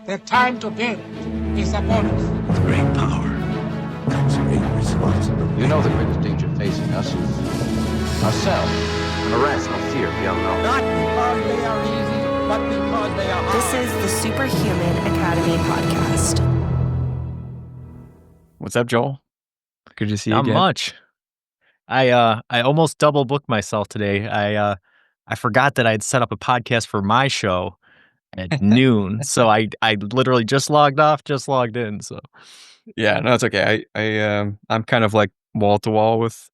The time to build is upon us. With great power comes great responsibility. You know the greatest danger facing us is ourselves. An irrational fear of the unknown. Not because they are easy, but because they are hard. This is the Superhuman Academy podcast. What's up, Joel? Good to see you Not again. much. I almost double booked myself today. I forgot that I'd set up a podcast for my show at noon, so I literally just logged off, just logged in. So Yeah, no, it's okay. I'm kind of like wall to wall with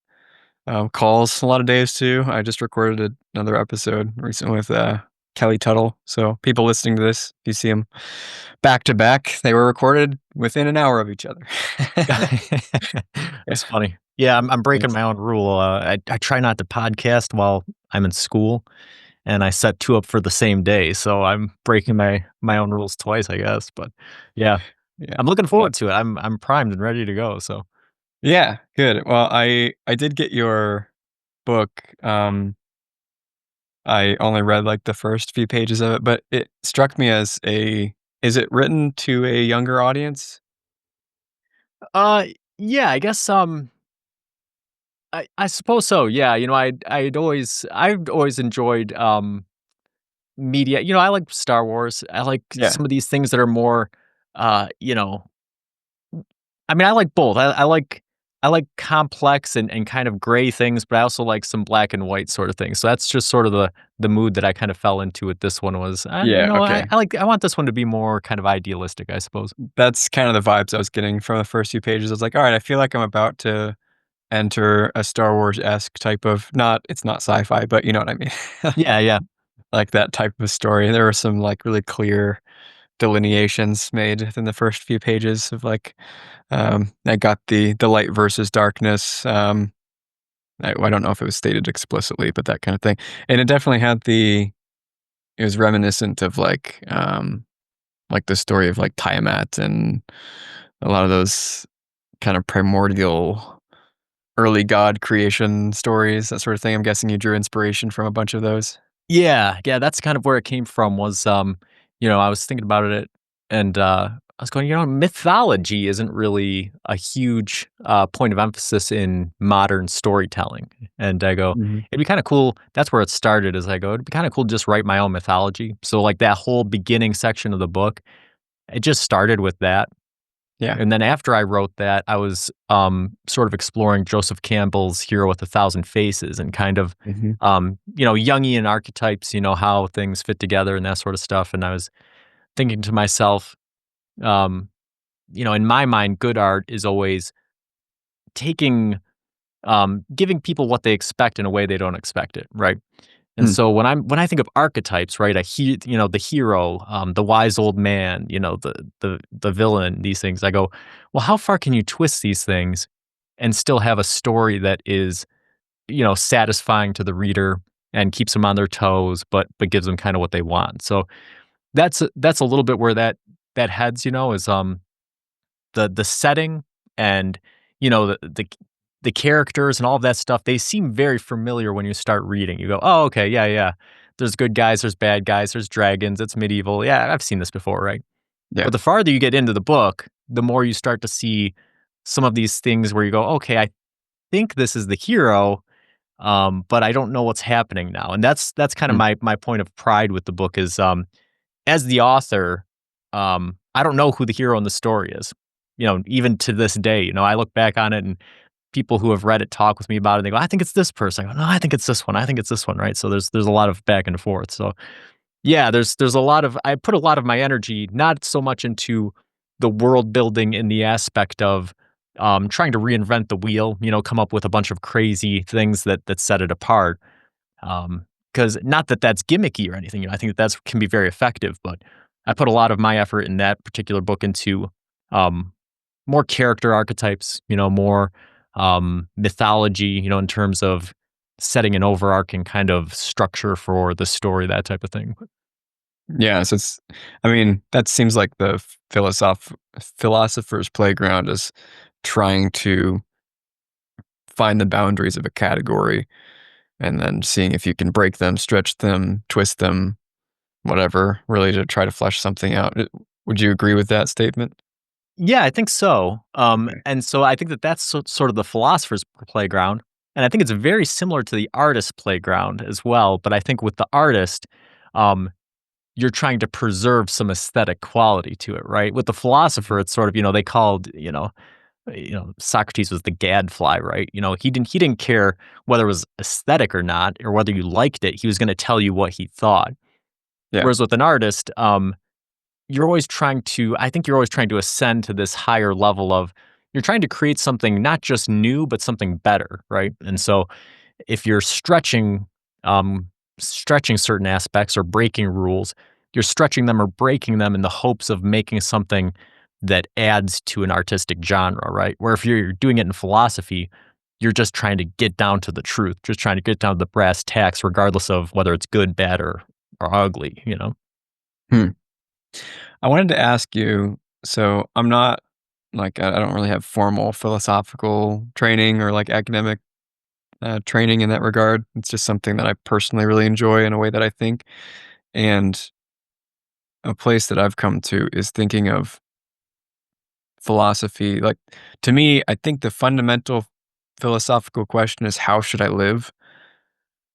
calls a lot of days too. I just recorded another episode recently with Kelly Tuttle. So people listening to this, you see them back to back. They were recorded within an hour of each other. it's funny. Yeah, I'm breaking my own rule. I try not to podcast while I'm in school, and I set two up for the same day. So I'm breaking my own rules twice, I guess. But yeah. I'm looking forward to it. I'm primed and ready to go. So Yeah, good. Well, I did get your book. I only read like the first few pages of it, but it struck me as is it written to a younger audience? yeah, I guess I suppose so. Yeah, I've always enjoyed media. I like Star Wars. I like Yeah. some of these things that are more I mean, I like both. I like complex and kind of gray things, but I also like some black and white sort of things. So that's just sort of the mood that I kind of fell into with this one was, Okay. I want this one to be more kind of idealistic, I suppose. That's kind of the vibes I was getting from the first few pages. I was like, all right, I feel like I'm about to enter a Star Wars-esque type of it's not sci-fi, but you know what I mean. Yeah. Like that type of story. There were some like really clear delineations made within the first few pages of like I got the light versus darkness. I don't know if it was stated explicitly, but that kind of thing. And it definitely had it was reminiscent of like the story of like Tiamat and a lot of those kind of primordial early god creation stories, that sort of thing. I'm guessing you drew inspiration from a bunch of those. Yeah, that's kind of where it came from was, I was thinking about it and I was going, mythology isn't really a huge point of emphasis in modern storytelling. And I go, it'd be kind of cool. That's where it started is I go, it'd be kind of cool to just write my own mythology. So like that whole beginning section of the book, it just started with that. Yeah. And then after I wrote that, I was sort of exploring Joseph Campbell's Hero with a Thousand Faces and kind of, Jungian archetypes, how things fit together and that sort of stuff. And I was thinking to myself, in my mind, good art is always giving people what they expect in a way they don't expect it, right? And so when I think of archetypes, right, the hero, the wise old man, the villain, these things, I go, well, how far can you twist these things and still have a story that is, satisfying to the reader and keeps them on their toes, but gives them kind of what they want. So that's a little bit where that heads, is the setting and the characters and all of that stuff, they seem very familiar when you start reading. You go, oh, okay, yeah. There's good guys, there's bad guys, there's dragons, it's medieval. Yeah, I've seen this before, right? Yeah. But the farther you get into the book, the more you start to see some of these things where you go, okay, I think this is the hero, but I don't know what's happening now. And that's kind of my point of pride with the book is, as the author, I don't know who the hero in the story is. Even to this day, I look back on it and people who have read it talk with me about it. And they go, I think it's this person. I go, no, I think it's this one. I think it's this one, right? So there's a lot of back and forth. So yeah, there's a lot of, I put a lot of my energy, not so much into the world building in the aspect of trying to reinvent the wheel, come up with a bunch of crazy things that set it apart. Because not that that's gimmicky or anything, I think that can be very effective, but I put a lot of my effort in that particular book into more character archetypes, more mythology, in terms of setting an overarching kind of structure for the story, that type of thing. Yeah, so that seems like the philosopher's playground is trying to find the boundaries of a category and then seeing if you can break them, stretch them, twist them, whatever, really to try to flesh something out. Would you agree with that statement? Yeah, I think so. Okay. And so I think that that's sort of the philosopher's playground. And I think it's very similar to the artist's playground as well. But I think with the artist, um, you're trying to preserve some aesthetic quality to it, right? With the philosopher, it's sort of, they called, Socrates was the gadfly, right? He didn't care whether it was aesthetic or not, or whether you liked it. He was going to tell you what he thought. Yeah. Whereas with an artist, I think you're always trying to ascend to this higher level of, you're trying to create something not just new, but something better, right? And so if you're stretching certain aspects or breaking rules, you're stretching them or breaking them in the hopes of making something that adds to an artistic genre, right? Where if you're doing it in philosophy, you're just trying to get down to the truth, just trying to get down to the brass tacks, regardless of whether it's good, bad, or ugly. Hmm. I wanted to ask you, so I'm not I don't really have formal philosophical training or like academic training in that regard. It's just something that I personally really enjoy in a way that I think. And a place that I've come to is thinking of philosophy. Like, to me, I think the fundamental philosophical question is, how should I live?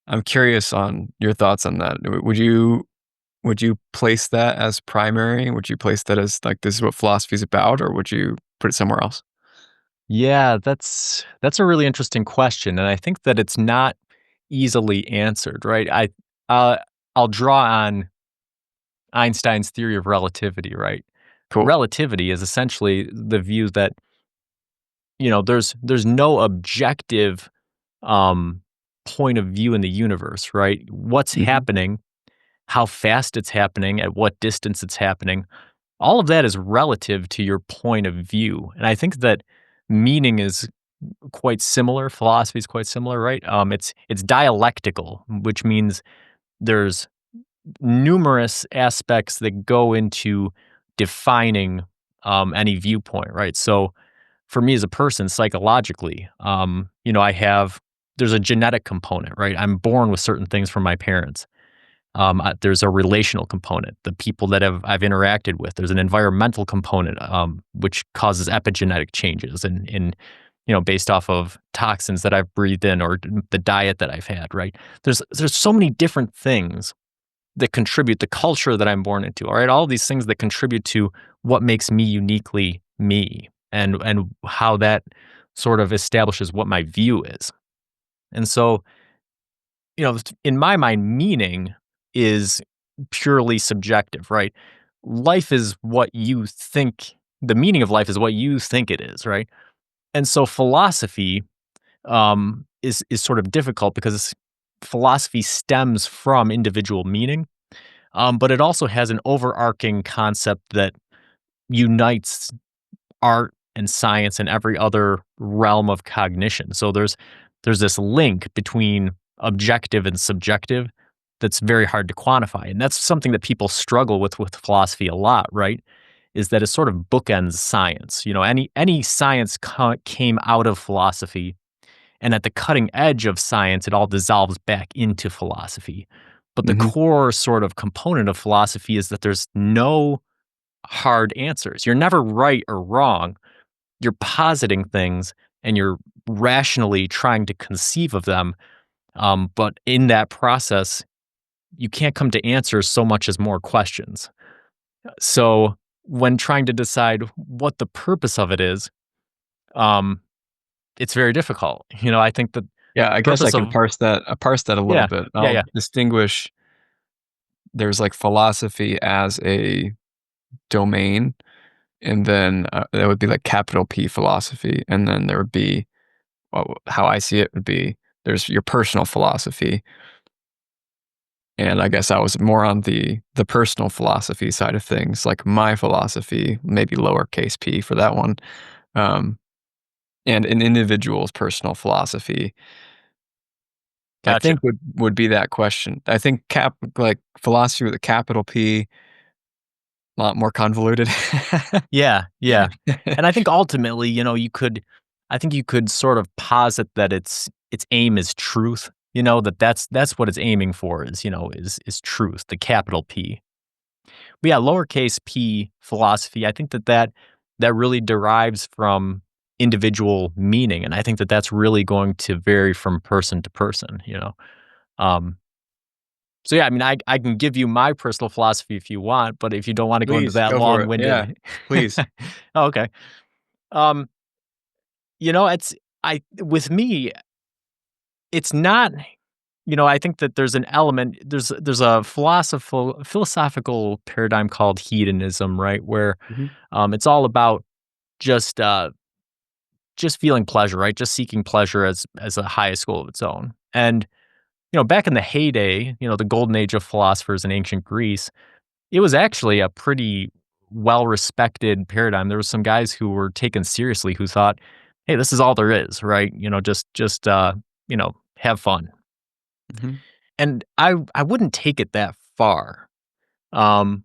I'm curious on your thoughts on that. Would you place that as primary? Would you place that as like, this is what philosophy is about, or would you put it somewhere else? Yeah, that's a really interesting question, and I think that it's not easily answered, right? Uh, I'll draw on Einstein's theory of relativity, right? Cool. Relativity is essentially the view that there's no objective um, point of view in the universe, right? What's Hmm. happening, how fast it's happening, at what distance it's happening, all of that is relative to your point of view, and I think that meaning is quite similar. Philosophy is quite similar, right? It's dialectical, which means there's numerous aspects that go into defining any viewpoint, right? So for me as a person, psychologically, there's a genetic component, right? I'm born with certain things from my parents. There's a relational component, the people that I've interacted with. There's an environmental component, which causes epigenetic changes, and based off of toxins that I've breathed in or the diet that I've had. Right? There's so many different things that contribute, the culture that I'm born into. All right, all these things that contribute to what makes me uniquely me, and how that sort of establishes what my view is. And so, in my mind, meaning is purely subjective, right? Life is what you think, the meaning of life is what you think it is, right? And so philosophy is sort of difficult because philosophy stems from individual meaning, but it also has an overarching concept that unites art and science and every other realm of cognition. So there's this link between objective and subjective that's very hard to quantify. And that's something that people struggle with philosophy a lot, right? Is that it sort of bookends science. Any science came out of philosophy, and at the cutting edge of science, it all dissolves back into philosophy. But the Hmm. core sort of component of philosophy is that there's no hard answers. You're never right or wrong. You're positing things and you're rationally trying to conceive of them. But in that process, you can't come to answers so much as more questions. So when trying to decide what the purpose of it is, um, it's very difficult. I think that Yeah, I guess I purpose can of parse that a little yeah, bit. yeah, I'll yeah, distinguish. There's like philosophy as a domain, and then that would be like capital P philosophy, and then there would be, well, how I see it would be, there's your personal philosophy, and I guess I was more on the personal philosophy side of things, like my philosophy, maybe lowercase p for that one, um, and an individual's personal philosophy. I gotcha. think would be that question. I think like philosophy with a capital P, a lot more convoluted. Yeah, yeah. And I think ultimately, I think you could sort of posit that its aim is truth, that's what it's aiming for is truth, the capital P. But yeah, lowercase p philosophy, I think that really derives from individual meaning, and I think that that's really going to vary from person to person, you know? Um, so yeah, I mean, I can give you my personal philosophy if you want, but if you don't wanna go into Please that go for it. Yeah, long-winded please. Oh, okay. Um, it's I with me, it's not I think that there's an element there's a philosophical paradigm called hedonism, right? Where, Mhm. it's all about just, uh just feeling pleasure, right? Just seeking pleasure as a highest goal of its own. And, back in the heyday, the golden age of philosophers in ancient Greece, it was actually a pretty well-respected paradigm. There was some guys who were taken seriously who thought, "Hey, this is all there is, right? Have fun." Mhm. And I wouldn't take it that far. Um,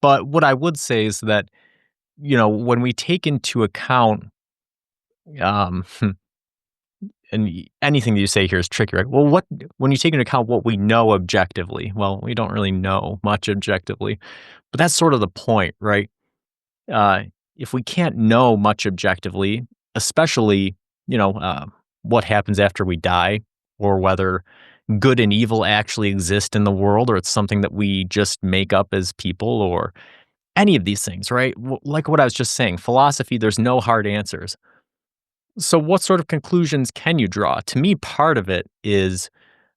but what I would say is that, when we take into account, um, and anything that you say here is tricky, right? Well, when you take into account what we know objectively, well, we don't really know much objectively, but that's sort of the point, right? Uh, if we can't know much objectively, especially, you know, uh, what happens after we die, or whether good and evil actually exist in the world, or it's something that we just make up as people, or any of these things, right? Like what I was just saying, philosophy, there's no hard answers. So, what sort of conclusions can you draw? To me, part of it is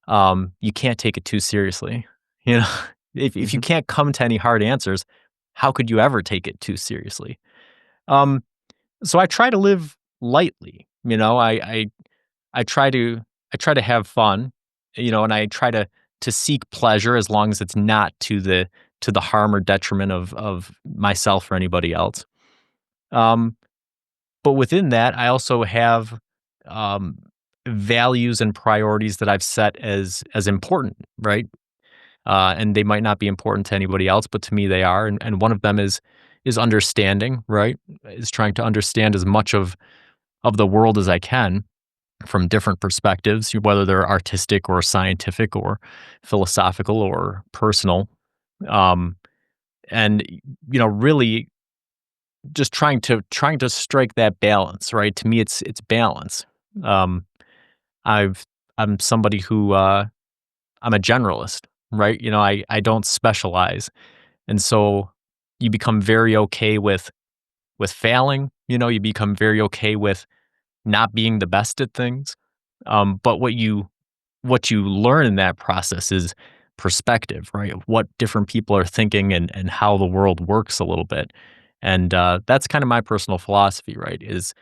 you can't take it too seriously. You know, if you Mhm. can't come to any hard answers, how could you ever take it too seriously? Um, so I try to live lightly. I try to have fun. And I try to seek pleasure as long as it's not to the harm or detriment of myself or anybody else. Um, but within that, I also have um, values and priorities that I've set as important, right? And they might not be important to anybody else, but to me they are. And one of them is understanding, right? Is trying to understand as much of the world as I can from different perspectives, whether they're artistic or scientific or philosophical or personal. Um, and really just trying to strike that balance, right? To me, it's balance. Um, I've I'm somebody who I'm a generalist, right? I don't specialize, and so you become very okay with failing. You become very okay with not being the best at things. But what you learn in that process is perspective, right? What different people are thinking and how the world works a little bit. And that's kind of my personal philosophy, right? Is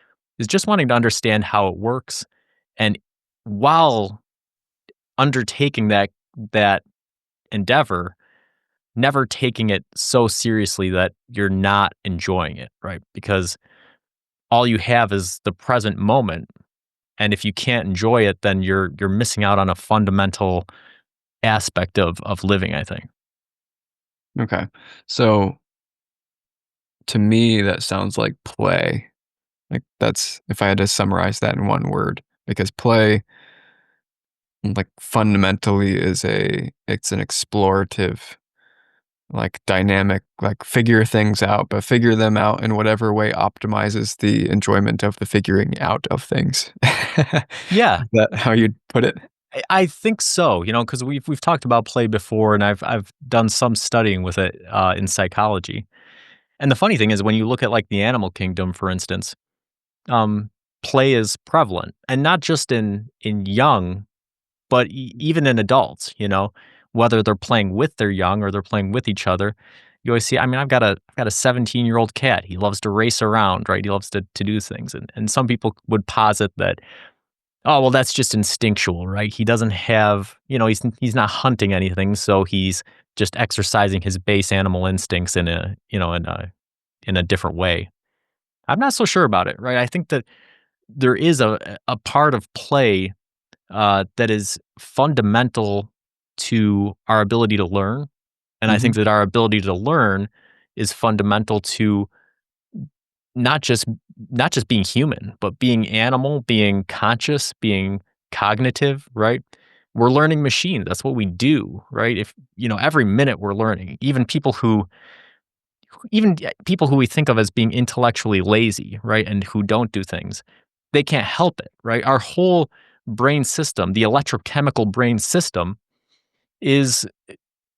just wanting to understand how it works, and while undertaking that endeavor, never taking it so seriously that you're not enjoying it, right? Because all you have is the present moment, and if you can't enjoy it, then you're missing out on a fundamental aspect of living, I think. Okay. So, to me, that sounds like play. Like, that's if I had to summarize that in one word, because play, like, fundamentally it's an explorative, like, dynamic, like, figure things out, but figure them out in whatever way optimizes the enjoyment of the figuring out of things. Yeah, Is that how you'd put it? I think so, because we've talked about play before, and I've done some studying with it, in psychology. And the funny thing is when you look at, like, the animal kingdom, for instance, um, play is prevalent, and not just in young, but even in adults, whether they're playing with their young or they're playing with each other. You always see, I mean, I've got a 17-year-old cat. He loves to race around, right? He loves to do things. And some people would posit that, oh, well, that's just instinctual, right? He doesn't have, he's not hunting anything, so he's just exercising his base animal instincts in a different way. I'm not so sure about it, right? I think that there is a part of play that is fundamental to our ability to learn. And I Mhm. think that our ability to learn is fundamental to not just not just being human, but being animal, being conscious, being cognitive, right? we're learning machines. That's what we do, right? If every minute we're learning. Even people who we think of as being intellectually lazy, right, and who don't do things, they can't help it, right? Our whole brain system, the electrochemical brain system, is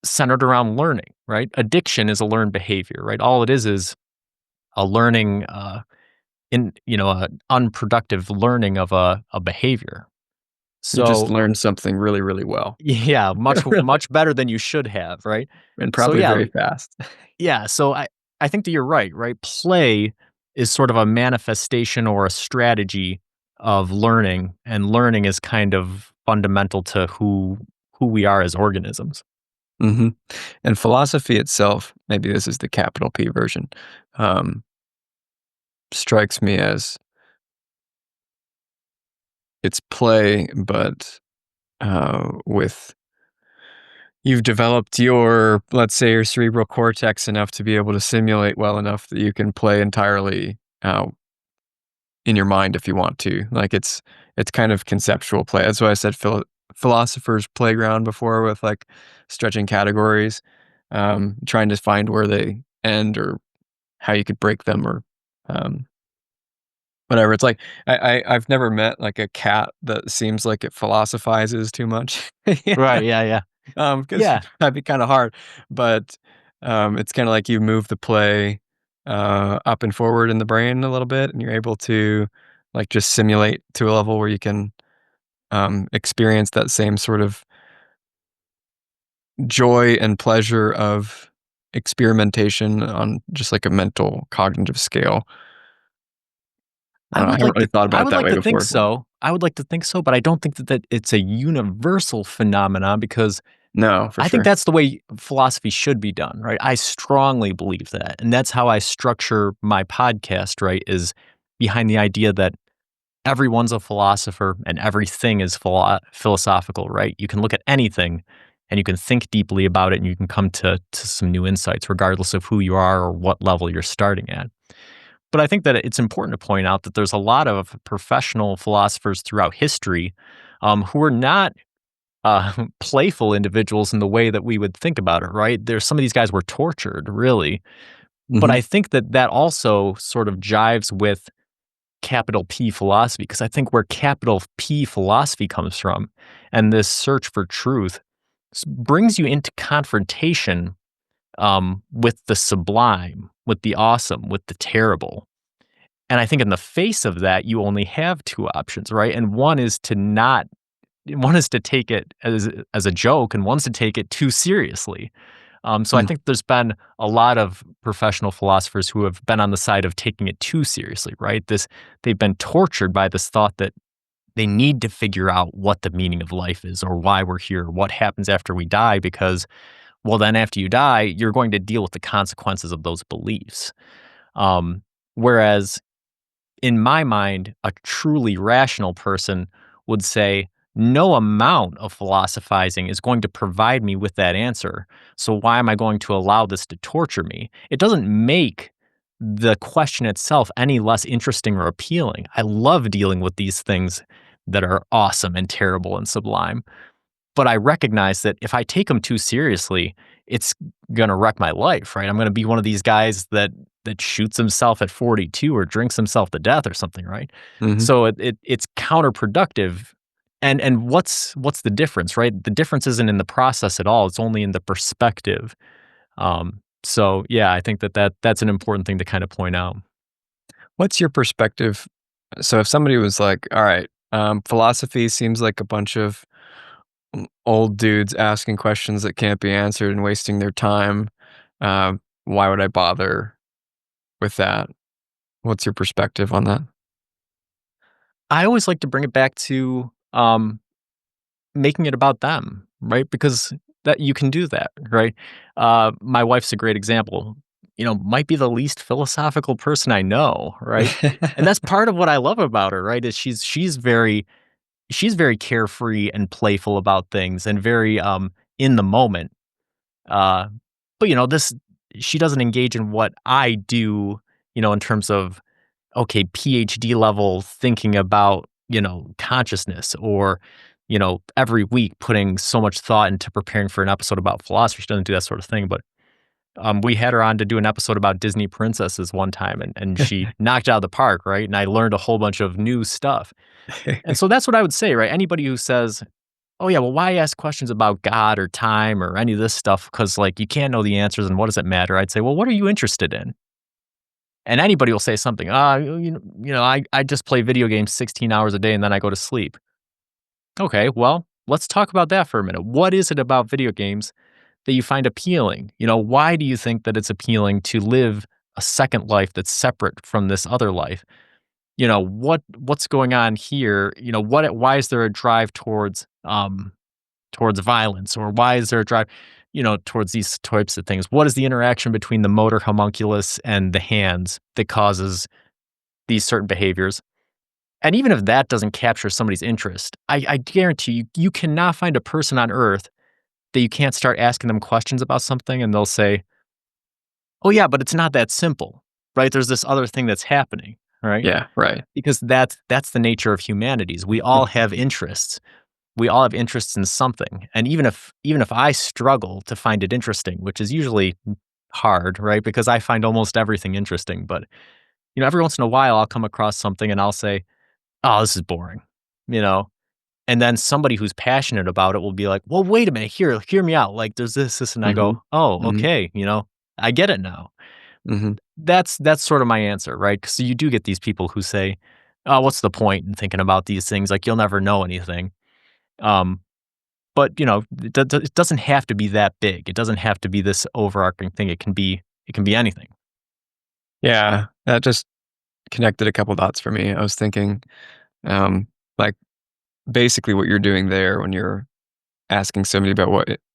centered around learning, right? Addiction is a learned behavior, right? All it is a learning, a unproductive learning of a behavior. You just So learned something really, really well. yeah, much better than you should have, right? And So probably yeah, very fast. yeah. So I think that you're right, right? Play is sort of a manifestation or a strategy of learning, and learning is kind of fundamental to who we are as organisms. hmm And philosophy itself, maybe this is the capital P version, um, strikes me as it's play, but with you've developed let's say, your cerebral cortex enough to be able to simulate well enough that you can play entirely in your mind if you want to. Like it's kind of conceptual play. That's why I said philosopher's playground before, with like stretching categories, trying to find where they end or how you could break them, or um, whatever. It's like I've never met like a cat that seems like it philosophizes too much. Right. Yeah. Yeah. Because Yeah. that'd be kind of hard. But it's kind of like you move the play up and forward in the brain a little bit, and you're able to like just simulate to a level where you can experience that same sort of joy and pleasure of experimentation on just like a mental cognitive scale. I don't know. I haven't really thought about I it would that like way to think before. so. I would like to think so, but I don't think that it's a universal phenomenon, because No, for I think sure. that's the way philosophy should be done, right? I strongly believe that. And that's how I structure my podcast, right? Is behind the idea that everyone's a philosopher and everything is philosophical, right? You can look at anything and you can think deeply about it, and you can come to some new insights, regardless of who you are or what level you're starting at. But I think that it's important to point out that there's a lot of professional philosophers throughout history who are not playful individuals in the way that we would think about it, right? There's some of these guys were tortured, really. But Mhm. I think that that also sort of jives with capital P philosophy, because I think where capital P philosophy comes from, and this search for truth, brings you into confrontation with the sublime, with the awesome, with the terrible. And I think in the face of that, you only have two options, right? And one is to take it as a joke, and one's to take it too seriously. So I Mm. think there's been a lot of professional philosophers who have been on the side of taking it too seriously, right? They've been tortured by this thought that they need to figure out what the meaning of life is, or why we're here, what happens after we die, because, well, then after you die, you're going to deal with the consequences of those beliefs. Whereas in my mind, a truly rational person would say, no amount of philosophizing is going to provide me with that answer. So why am I going to allow this to torture me? It doesn't make the question itself any less interesting or appealing. I love dealing with these things that are awesome and terrible and sublime. But I recognize that if I take them too seriously, it's gonna wreck my life, right? I'm gonna be one of these guys that shoots himself at 42 or drinks himself to death or something, right? Mhm. So it's counterproductive. And what's the difference, right? The difference isn't in the process at all. It's only in the perspective. So yeah, I think that's an important thing to kind of point out. What's your perspective? So if somebody was like, "All right, philosophy seems like a bunch of old dudes asking questions that can't be answered and wasting their time. Why would I bother with that?" What's your perspective on that? I always like to bring it back to making it about them, right? Because that you can do that, right? My wife's a great example. Might be the least philosophical person I know, right? And that's part of what I love about her, right? Is she's very carefree and playful about things, and very in the moment. Uh, but this she doesn't engage in what I do, in terms of, okay, PhD level thinking about, consciousness, or every week putting so much thought into preparing for an episode about philosophy. She doesn't do that sort of thing, but we had her on to do an episode about Disney princesses one time, and she knocked it out of the park, right? And I learned a whole bunch of new stuff. And so that's what I would say, right? Anybody who says, oh yeah, well, why ask questions about God or time or any of this stuff? Because like you can't know the answers and what does it matter? I'd say, well, what are you interested in? And anybody will say something, I just play video games 16 hours a day and then I go to sleep. Okay, well, let's talk about that for a minute. What is it about video games that you find appealing? Why do you think that it's appealing to live a second life that's separate from this other life? What's going on here? Why is there a drive towards violence, or why is there a drive, towards these types of things? What is the interaction between the motor homunculus and the hands that causes these certain behaviors? And even if that doesn't capture somebody's interest, I guarantee you cannot find a person on earth that you can't start asking them questions about something and they'll say, oh yeah, but it's not that simple, right? There's this other thing that's happening, right? Yeah, right. Because that's the nature of humanities. We all have interests. We all have interests in something. And even if I struggle to find it interesting, which is usually hard, right? Because I find almost everything interesting. But, every once in a while I'll come across something and I'll say, oh, this is boring, And then somebody who's passionate about it will be like, well, wait a minute, hear me out. Like there's this. And I go, oh, okay. I get it now. That's sort of my answer, right? Because you do get these people who say, oh, what's the point in thinking about these things? Like you'll never know anything. But it doesn't have to be that big. It doesn't have to be this overarching thing. It can be anything. Yeah, that just connected a couple dots for me. I was thinking, like basically what you're doing there when you're asking somebody about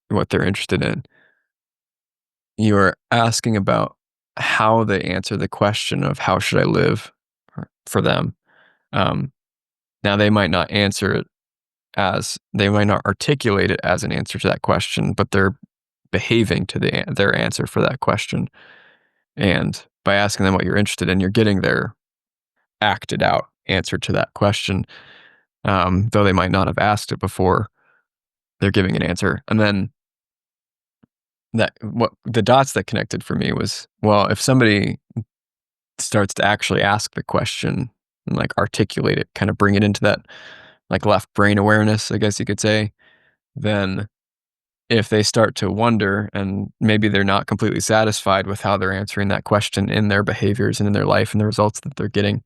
what they're interested in. You're asking about how they answer the question of how should I live for them. Now they might not answer it they might not articulate it as an answer to that question, but they're behaving to their answer for that question. And by asking them what you're interested in, you're getting their acted out answer to that question. Though they might not have asked it before, they're giving an answer. And then what the dots that connected for me was, well, if somebody starts to actually ask the question and like articulate it, kind of bring it into that like left brain awareness, I guess you could say, then if they start to wonder and maybe they're not completely satisfied with how they're answering that question in their behaviors and in their life and the results that they're getting,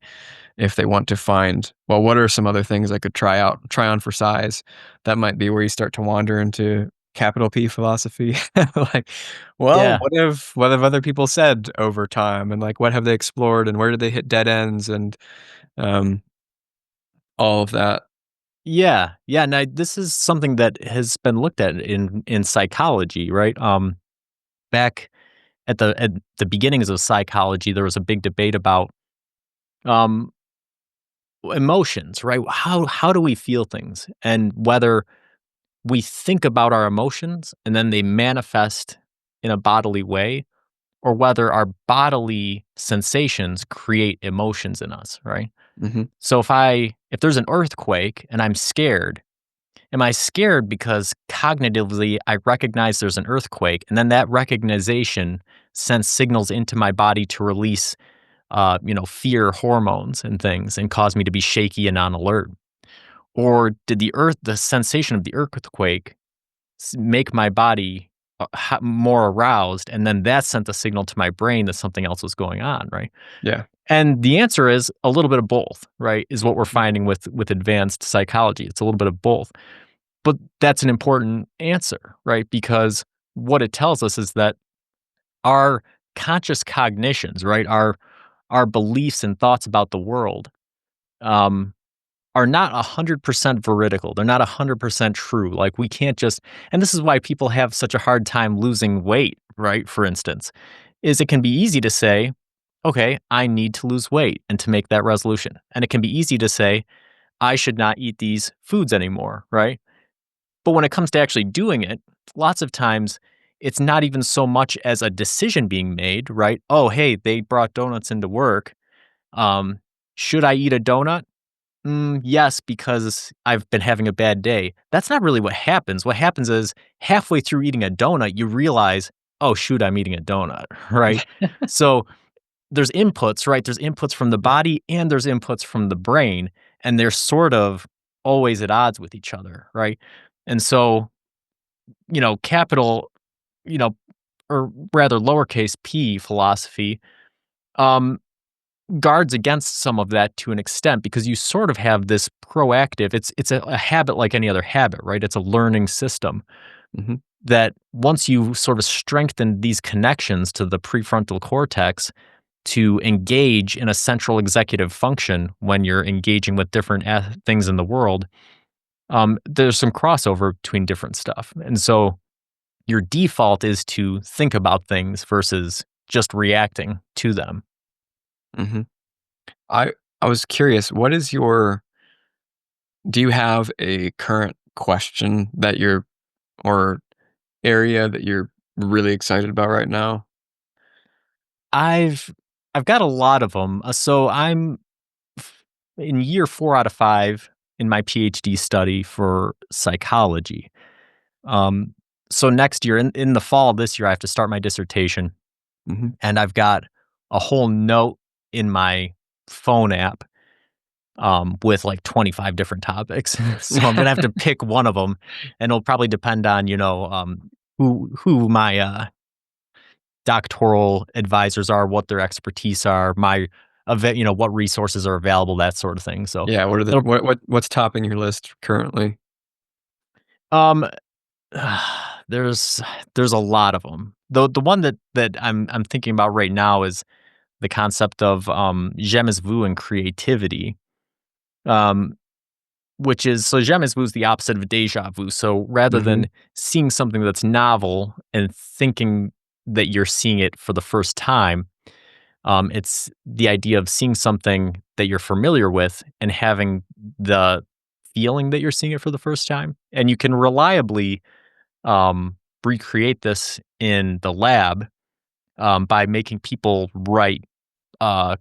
if they want to find, well, what are some other things I could try on for size? That might be where you start to wander into capital P philosophy. Like, well, Yeah. what have other people said over time? And like, what have they explored and where did they hit dead ends and all of that. Yeah. Yeah. Now, this is something that has been looked at in psychology, right? Back at the beginnings of psychology, there was a big debate about um, emotions, right? How do we feel things, and whether we think about our emotions and then they manifest in a bodily way, or whether our bodily sensations create emotions in us, right? Mhm. So if there's an earthquake and I'm scared, am I scared because cognitively I recognize there's an earthquake, and then that recognition sends signals into my body to release, fear hormones and things, and cause me to be shaky and on alert? Or did the sensation of the earthquake make my body more aroused, and then that sent the signal to my brain that something else was going on, right? Yeah. And the answer is a little bit of both, right? Is what we're finding with advanced psychology. It's a little bit of both. But that's an important answer, right? Because what it tells us is that our conscious cognitions, right, our beliefs and thoughts about the world, are not 100% veridical. They're not 100% true. Like we can't just, and this is why people have such a hard time losing weight, right? For instance, is it can be easy to say, okay, I need to lose weight and to make that resolution. And it can be easy to say, I should not eat these foods anymore, right? But when it comes to actually doing it, lots of times it's not even so much as a decision being made, right? Oh, hey, they brought donuts into work. Should I eat a donut? Yes, because I've been having a bad day. That's not really what happens. What happens is halfway through eating a donut, you realize, oh, shoot, I'm eating a donut, right? So there's inputs, right? There's inputs from the body and there's inputs from the brain, and they're sort of always at odds with each other, right? And so, capital, you know, or rather lowercase p philosophy, um, guards against some of that to an extent because you sort of have this proactive, it's a habit like any other habit, right? It's a learning system Mhm. that once you sort of strengthen these connections to the prefrontal cortex to engage in a central executive function when you're engaging with different things in the world, there's some crossover between different stuff. And so your default is to think about things versus just reacting to them. Mhm. I was curious, do you have a current question that you're or area that you're really excited about right now? I've I've got a lot of them. So I'm in year 4 out of 5 in my PhD study for psychology. Um, so next year, in the fall this year, I have to start my dissertation, Mhm. and I've got a whole note in my phone app with like 25 different topics. So I'm gonna have to pick one of them, and it'll probably depend on who my doctoral advisors are, what their expertise are, what resources are available, that sort of thing. So Yeah, what are the it'll what's topping your list currently? um there's a lot of them. The one that I'm thinking about right now is the concept of je me vu and creativity. Um which is so je me vu is the opposite of deja vu. So rather Mhm. than seeing something that's novel and thinking that you're seeing it for the first time, it's the idea of seeing something that you're familiar with and having the feeling that you're seeing it for the first time. And you can reliably recreate this in the lab by making people write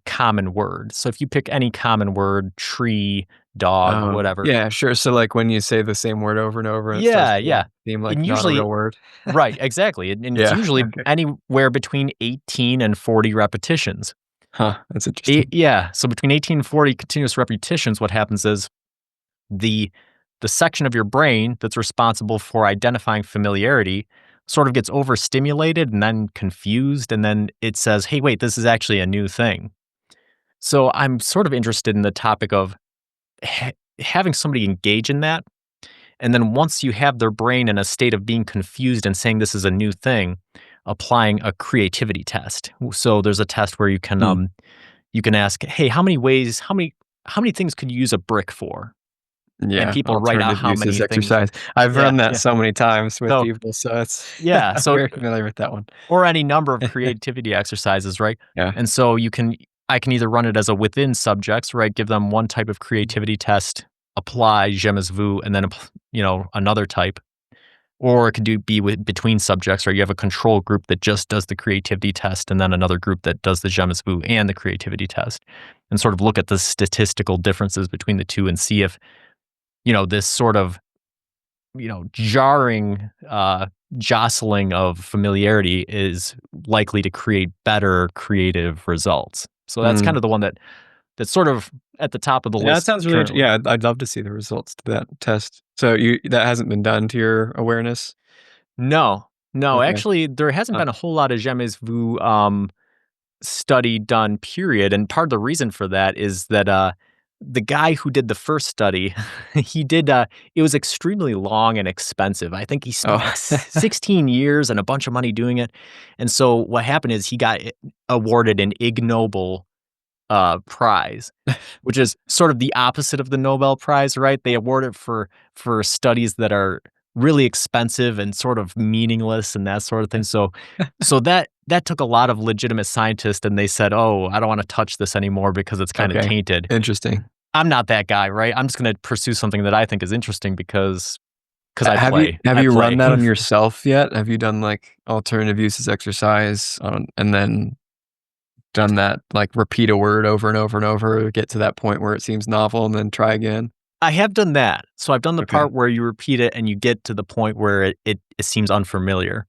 common words. So if you pick any common word, tree, dog, Oh, whatever. yeah, sure, so, like, when you say the same word over and over, it starts Yeah, to yeah. seem like And not a usually, real word. right, exactly. And it's Yeah, usually okay. anywhere between 18 and 40 repetitions. Huh, that's interesting. Yeah. So between 18 and 40 continuous repetitions, what happens is the the section of your brain that's responsible for identifying familiarity sort of gets overstimulated and then confused, and then it says, hey, wait, this is actually a new thing. So I'm sort of interested in the topic of having somebody engage in that, and then once you have their brain in a state of being confused and saying this is a new thing, applying a creativity test. So there's a test where Hmm. you can ask, hey, how many things could you use a brick for? And Yeah, people write out alternative how uses many things. exercise. I've Yeah, run that yeah. so many times with So, people, so it's yeah, I'm so very familiar with that one. or any number of creativity exercises, right? Yeah. And so I can either run it as a within subjects, right? Give them one type of creativity test, apply je me vu, and then another type, or it could be with between subjects, right? You have a control group that just does the creativity test, and then another group that does the je me vu and the creativity test, and sort of look at the statistical differences between the two and see if this sort of jarring jostling of familiarity is likely to create better creative results. So that's kind Mm. of the one that's sort of at the top of the Yeah, that list sounds really currently. yeah, I'd love to see the results to that test. So you that hasn't been done to your awareness? No, no, Okay. actually, there hasn't Huh. been a whole lot of je me vu study done, period. And part of the reason for that is that the guy who did the first study, he did it was extremely long and expensive. I think he spent Oh. like 16 years and a bunch of money doing it. And so what happened is he got awarded an Ig Nobel prize, which is sort of the opposite of the Nobel Prize, right? They award it for studies that are really expensive and sort of meaningless and that sort of thing. So that took a lot of legitimate scientists, and they said, "Oh, I don't want to touch this anymore because it's kind of Okay. tainted." Interesting. I'm not that guy, right? I'm just going to pursue something that I think is interesting because I Have you play. have I you run play. that on yourself yet? Have you done, like, alternative uses exercise on and then done that, like repeat a word over and over and over, get to that point where it seems novel, and then try again? I have done that. So I've done the Okay. part where you repeat it and you get to the point where it seems unfamiliar.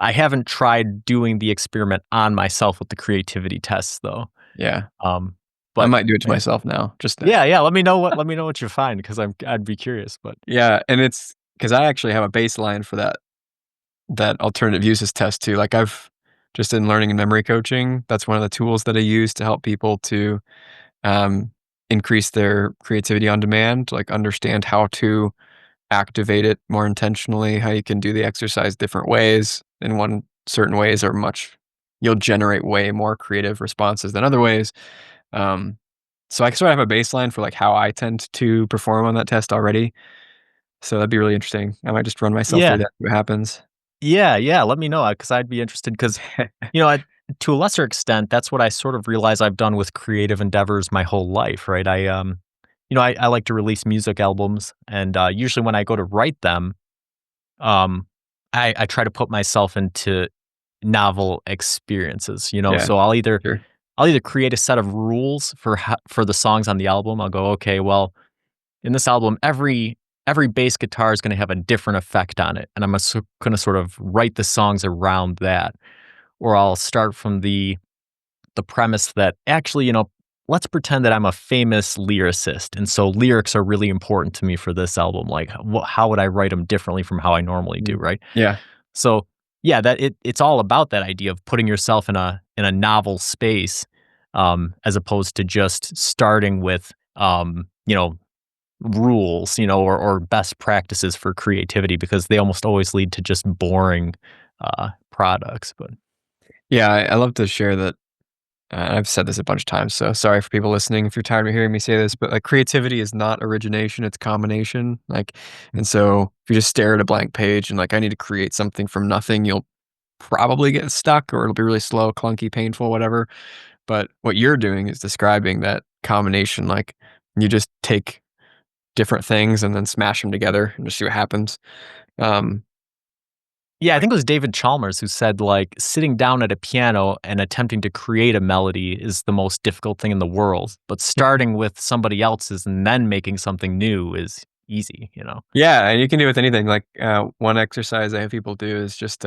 I haven't tried doing the experiment on myself with the creativity tests though. Yeah. Um, I but might do it to myself now, just to yeah, let me know what you find because I'd be curious. But Yeah, and it's because I actually have a baseline for that alternative uses test too. Like I've just in learning and memory coaching, that's one of the tools that I use to help people to um, increase their creativity on demand, like understand how to activate it more intentionally, how you can do the exercise different ways. In one certain ways are much you'll generate way more creative responses than other ways. Um, so I sort of have a baseline for like how I tend to perform on that test already. So that'd be really interesting. I might just run myself through yeah, that, see what happens. yeah, let me know because I'd be interested because to a lesser extent, that's what I sort of realize I've done with creative endeavors my whole life, right? I like to release music albums, and usually when I go to write them, um, I try to put myself into novel experiences. Yeah, So sure. I'll either create a set of rules for the songs on the album. I'll go, okay, well, in this album, every bass guitar is going to have a different effect on it, and I'm going to sort of write the songs around that. Or I'll start from the premise that actually, let's pretend that I'm a famous lyricist, and so lyrics are really important to me for this album. Like, how would I write them differently from how I normally do, Mm. right? Yeah. So, yeah, it's all about that idea of putting yourself in a novel space, as opposed to just starting with, rules, or best practices for creativity because they almost always lead to just boring products. But Yeah, I love to share that. I've said this a bunch of times, so sorry for people listening if you're tired of hearing me say this, but like creativity is not origination, it's combination. Like, and so if you just stare at a blank page and like, I need to create something from nothing, you'll probably get stuck or it'll be really slow, clunky, painful, whatever. But what you're doing is describing that combination. Like, you just take different things and then smash them together and just see what happens. Um, yeah, I think it was David Chalmers who said like sitting down at a piano and attempting to create a melody is the most difficult thing in the world, but starting with somebody else's and then making something new is easy. yeah, and you can do it with anything. Like, one exercise I have people do is just,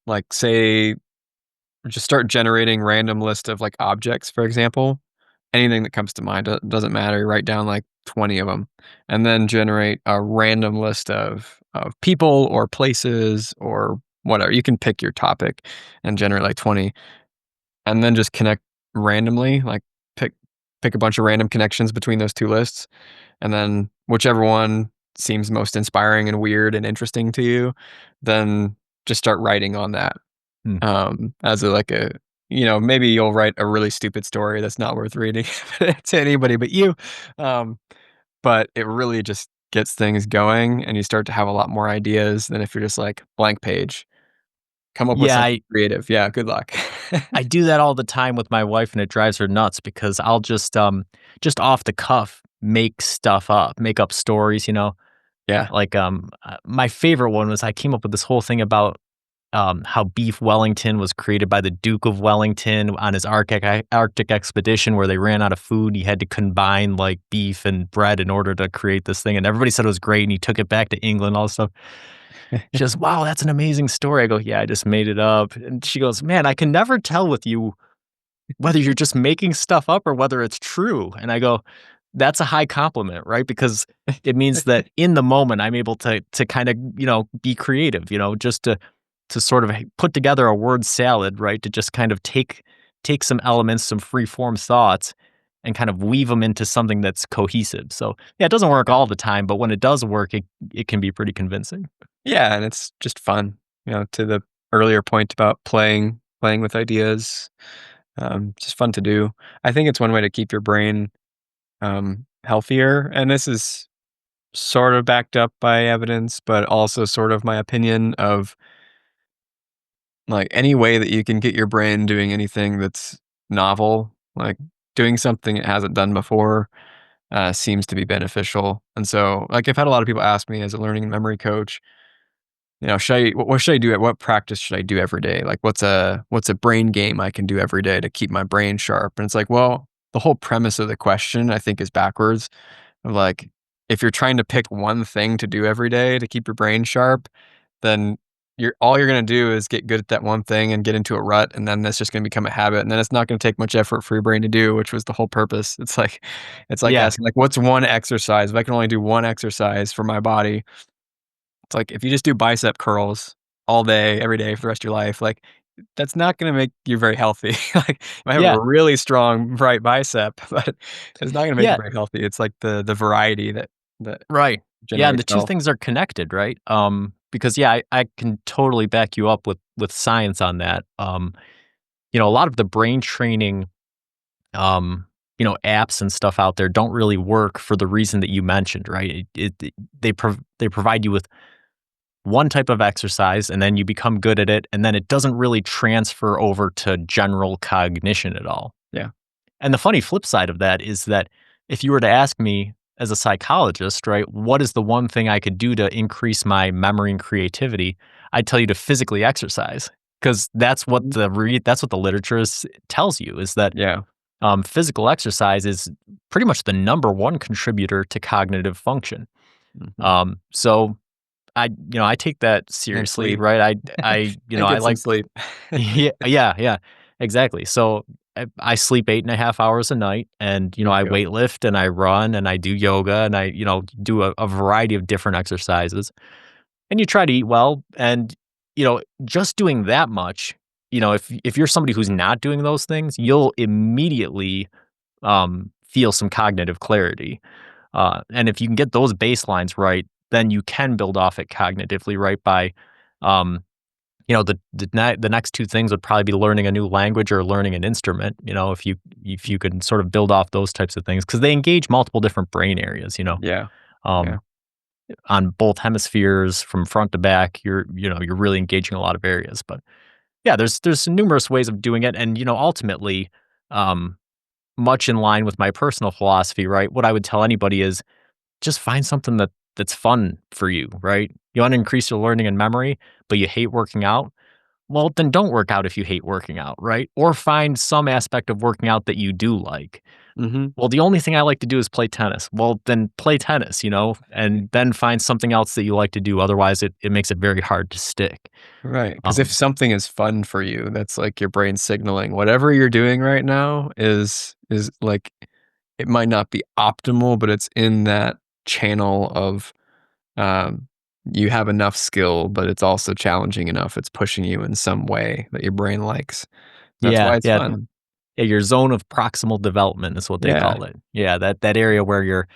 like, say, just start generating random list of like objects, for example. Anything that comes to mind, doesn't matter. Write down like 20 of them, and then generate a random list of people or places or whatever. You can pick your topic and generate like 20, and then just connect randomly. Like pick pick a bunch of random connections between those two lists, and then whichever one seems most inspiring and weird and interesting to you, then just start writing on that. Hmm. As a like a maybe you'll write a really stupid story that's not worth reading to anybody but you, um, but it really just gets things going, and you start to have a lot more ideas than if you're just like, "Blank page. Come up with Yeah, something creative." Yeah, good luck. I do that all the time with my wife and it drives her nuts because I'll just off the cuff make stuff up, make up stories. Yeah. Like my favorite one was I came up with this whole thing about how beef Wellington was created by the Duke of Wellington on his Arctic expedition where they ran out of food. He had to combine like beef and bread in order to create this thing. And everybody said it was great. And he took it back to England, all this stuff. She goes, wow, that's an amazing story. I go, yeah, I just made it up. And she goes, man, I can never tell with you whether you're just making stuff up or whether it's true. And I go, that's a high compliment, right? Because it means that in the moment I'm able to kind of, be creative, just to sort of put together a word salad, right? To just kind of take some elements, some free form thoughts and kind of weave them into something that's cohesive. So yeah, it doesn't work all the time, but when it does work, it can be pretty convincing. Yeah, and it's just fun, to the earlier point about playing with ideas, just fun to do. I think it's one way to keep your brain, healthier, and this is sort of backed up by evidence, but also sort of my opinion of like any way that you can get your brain doing anything that's novel, like doing something it hasn't done before, seems to be beneficial. And so, like, I've had a lot of people ask me as a learning and memory coach, what should I do? What practice should I do every day? Like, what's a brain game I can do every day to keep my brain sharp? And it's like, well, the whole premise of the question I think is backwards. Of like, if you're trying to pick one thing to do every day to keep your brain sharp, then all you're gonna do is get good at that one thing and get into a rut, and then that's just gonna become a habit, and then it's not gonna take much effort for your brain to do, which was the whole purpose. It's like Yeah. asking, like, what's one exercise? If I can only do one exercise for my body, it's like if you just do bicep curls all day, every day for the rest of your life, like that's not gonna make you very healthy. Like you might have Yeah. a really strong right bicep, but it's not gonna make you Yeah. very healthy. It's like the variety that Right. Yeah, and the generates two health. things are connected, right? Because I can totally back you up with science on that. A lot of the brain training, apps and stuff out there don't really work for the reason that you mentioned, right? They provide you with one type of exercise, and then you become good at it, and then it doesn't really transfer over to general cognition at all. Yeah. And the funny flip side of that is that if you were to ask me as a psychologist, right, what is the one thing I could do to increase my memory and creativity? I'd tell you to physically exercise, because that's what that's what the literature tells you, is that Yeah. physical exercise is pretty much the number one contributor to cognitive function. So I take that seriously, sleep. right? I And I get some like sleep. yeah, exactly. So I sleep 8.5 hours a night, and There I you go. weight lift and I run and I do yoga and I do a variety of different exercises. And you try to eat well, and just doing that much, if you're somebody who's not doing those things, you'll immediately feel some cognitive clarity. And if you can get those baselines right, then you can build off it cognitively, right? By, the next two things would probably be learning a new language or learning an instrument. If you can sort of build off those types of things, because they engage multiple different brain areas. Yeah. Um, on both hemispheres from front to back, you're really engaging a lot of areas. But yeah, there's numerous ways of doing it, and ultimately, much in line with my personal philosophy, right? What I would tell anybody is just find something that's fun for you, right? You want to increase your learning and memory, but you hate working out. Well, then don't work out if you hate working out, right? Or find some aspect of working out that you do like. Mhm. Well, the only thing I like to do is play tennis. Well, then play tennis, and then find something else that you like to do. Otherwise, it makes it very hard to stick. Right, because if Um, something is fun for you, that's like your brain signaling whatever you're doing right now is like it might not be optimal, but it's in that channel of, um, you have enough skill, but it's also challenging enough. It's pushing you in some way that your brain likes. That's yeah, why it's yeah, fun. yeah. Your zone of proximal development is what they Yeah, call it. Yeah, that area where you're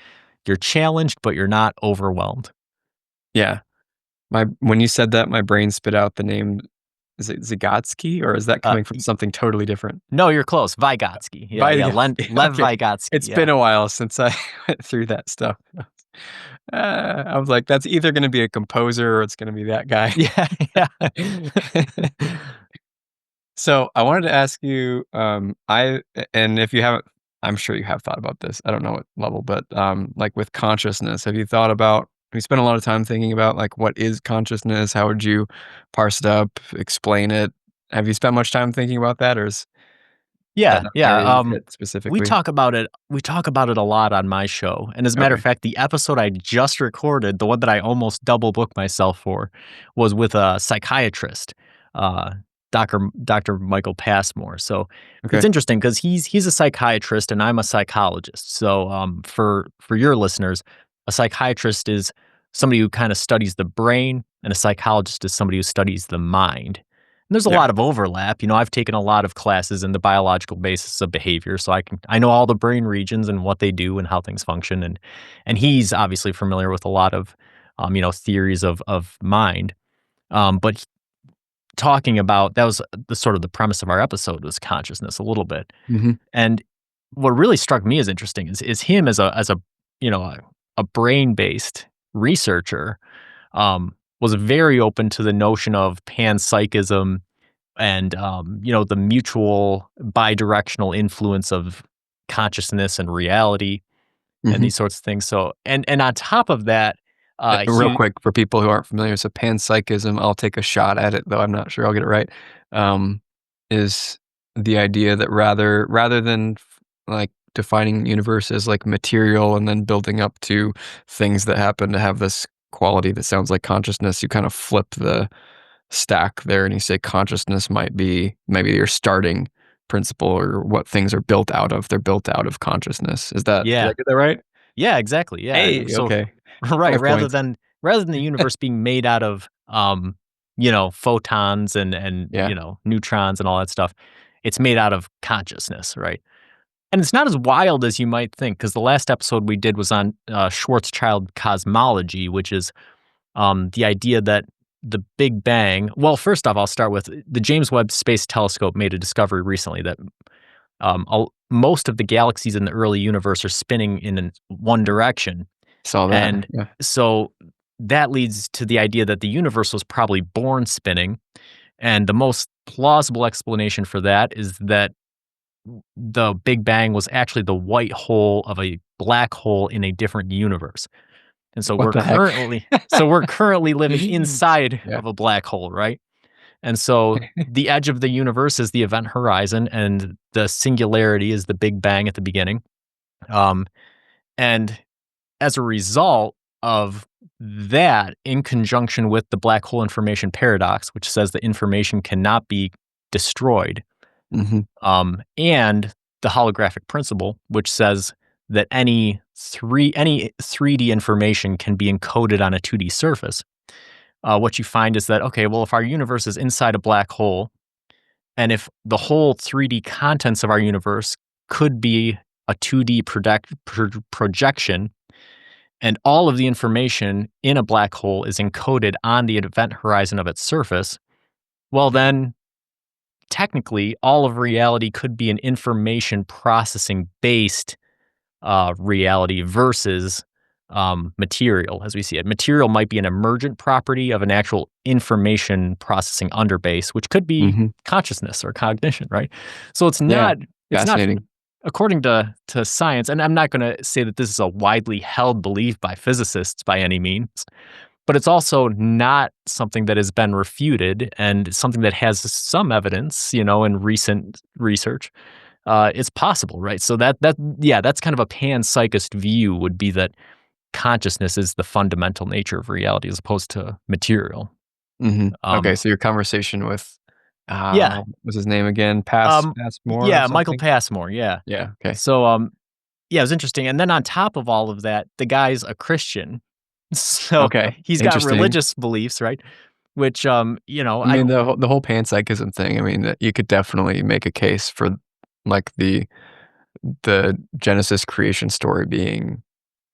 challenged, but you're not overwhelmed. yeah. When you said that, my brain spit out the name. Is it Vygotsky, or is that Uh, coming from something totally different? no, you're close. Vygotsky. Yeah, yeah. Vygotsky, Lev okay. Vygotsky. It's Yeah. been a while since I went through that stuff. I was like, "That's either gonna be a composer or it's gonna be that guy." Yeah, yeah. So, I wanted to ask you, and if you haven't, I'm sure you have thought about this, I don't know what level, but, like, with consciousness, have you spent a lot of time thinking about, like, what is consciousness? How would you parse it up, explain it? Have you spent much time thinking about that, or is that Yeah, not an yeah. area you've hit We specifically? talk about it. We talk about it a lot on my show. And as a matter of Okay. fact, the episode I just recorded, the one that I almost double booked myself for, was with a psychiatrist, uh, Dr. Michael Passmore. So it's Okay. interesting because he's a psychiatrist and I'm a psychologist. So for your listeners, a psychiatrist is somebody who kind of studies the brain, and a psychologist is somebody who studies the mind. And there's a Yeah. lot of overlap. I've taken a lot of classes in the biological basis of behavior, so I know all the brain regions and what they do and how things function. And he's obviously familiar with a lot of theories of mind. But talking about that was the sort of the premise of our episode was consciousness a little bit. Mhm. And what really struck me as interesting is him as a a brain based researcher, was very open to the notion of panpsychism and the mutual bidirectional influence of consciousness and reality and Mhm. these sorts of things. So and on top of that, Real quick, for people who aren't familiar, so panpsychism, I'll take a shot at it, though I'm not sure I'll get it right, is the idea that rather than like defining universe as like material and then building up to things that happen to have this quality that sounds like consciousness, you kind of flip the stack there and you say consciousness might be maybe your starting principle or what things are built out of. They're built out of consciousness. Did I Yeah. get that right? Yeah, exactly. Yeah. Hey, So okay. right, 5 points. rather than the universe being made out of photons and Yeah. neutrons and all that stuff, it's made out of consciousness, right? And it's not as wild as you might think, because the last episode we did was on Schwarzschild cosmology, which is the idea that the Big Bang. Well, first off, I'll start with the James Webb Space Telescope made a discovery recently that most of the galaxies in the early universe are spinning in one direction. Saw that. And yeah. so that leads to the idea that the universe was probably born spinning. And the most plausible explanation for that is that the Big Bang was actually the white hole of a black hole in a different universe. And so What the heck? we're currently living inside Yeah. of a black hole, right? And so the edge of the universe is the event horizon, and the singularity is the Big Bang at the beginning. And as a result of that, in conjunction with the black hole information paradox, which says that information cannot be destroyed, Mhm. and the holographic principle, which says that any 3D information can be encoded on a 2D surface. What you find is that, okay, well, if our universe is inside a black hole, and if the whole 3D contents of our universe could be a 2D projection, and all of the information in a black hole is encoded on the event horizon of its surface, well, then technically all of reality could be an information processing based reality versus material as we see it. Material might be an emergent property of an actual information processing underbase, which could be consciousness or cognition, right? So it's not Fascinating. according to science, and I'm not going to say that this is a widely held belief by physicists by any means, but it's also not something that has been refuted and something that has some evidence, in recent research. It's possible, right? So that's kind of a panpsychist view, would be that consciousness is the fundamental nature of reality as opposed to material. Okay, so your conversation with what's his name again? Passmore? Yeah, Michael Passmore. Yeah. Yeah. Okay. So it was interesting. And then on top of all of that, the guy's a Christian, so he's got Interesting. religious beliefs, right? Which I mean, the whole panpsychism thing. I mean, you could definitely make a case for like the Genesis creation story being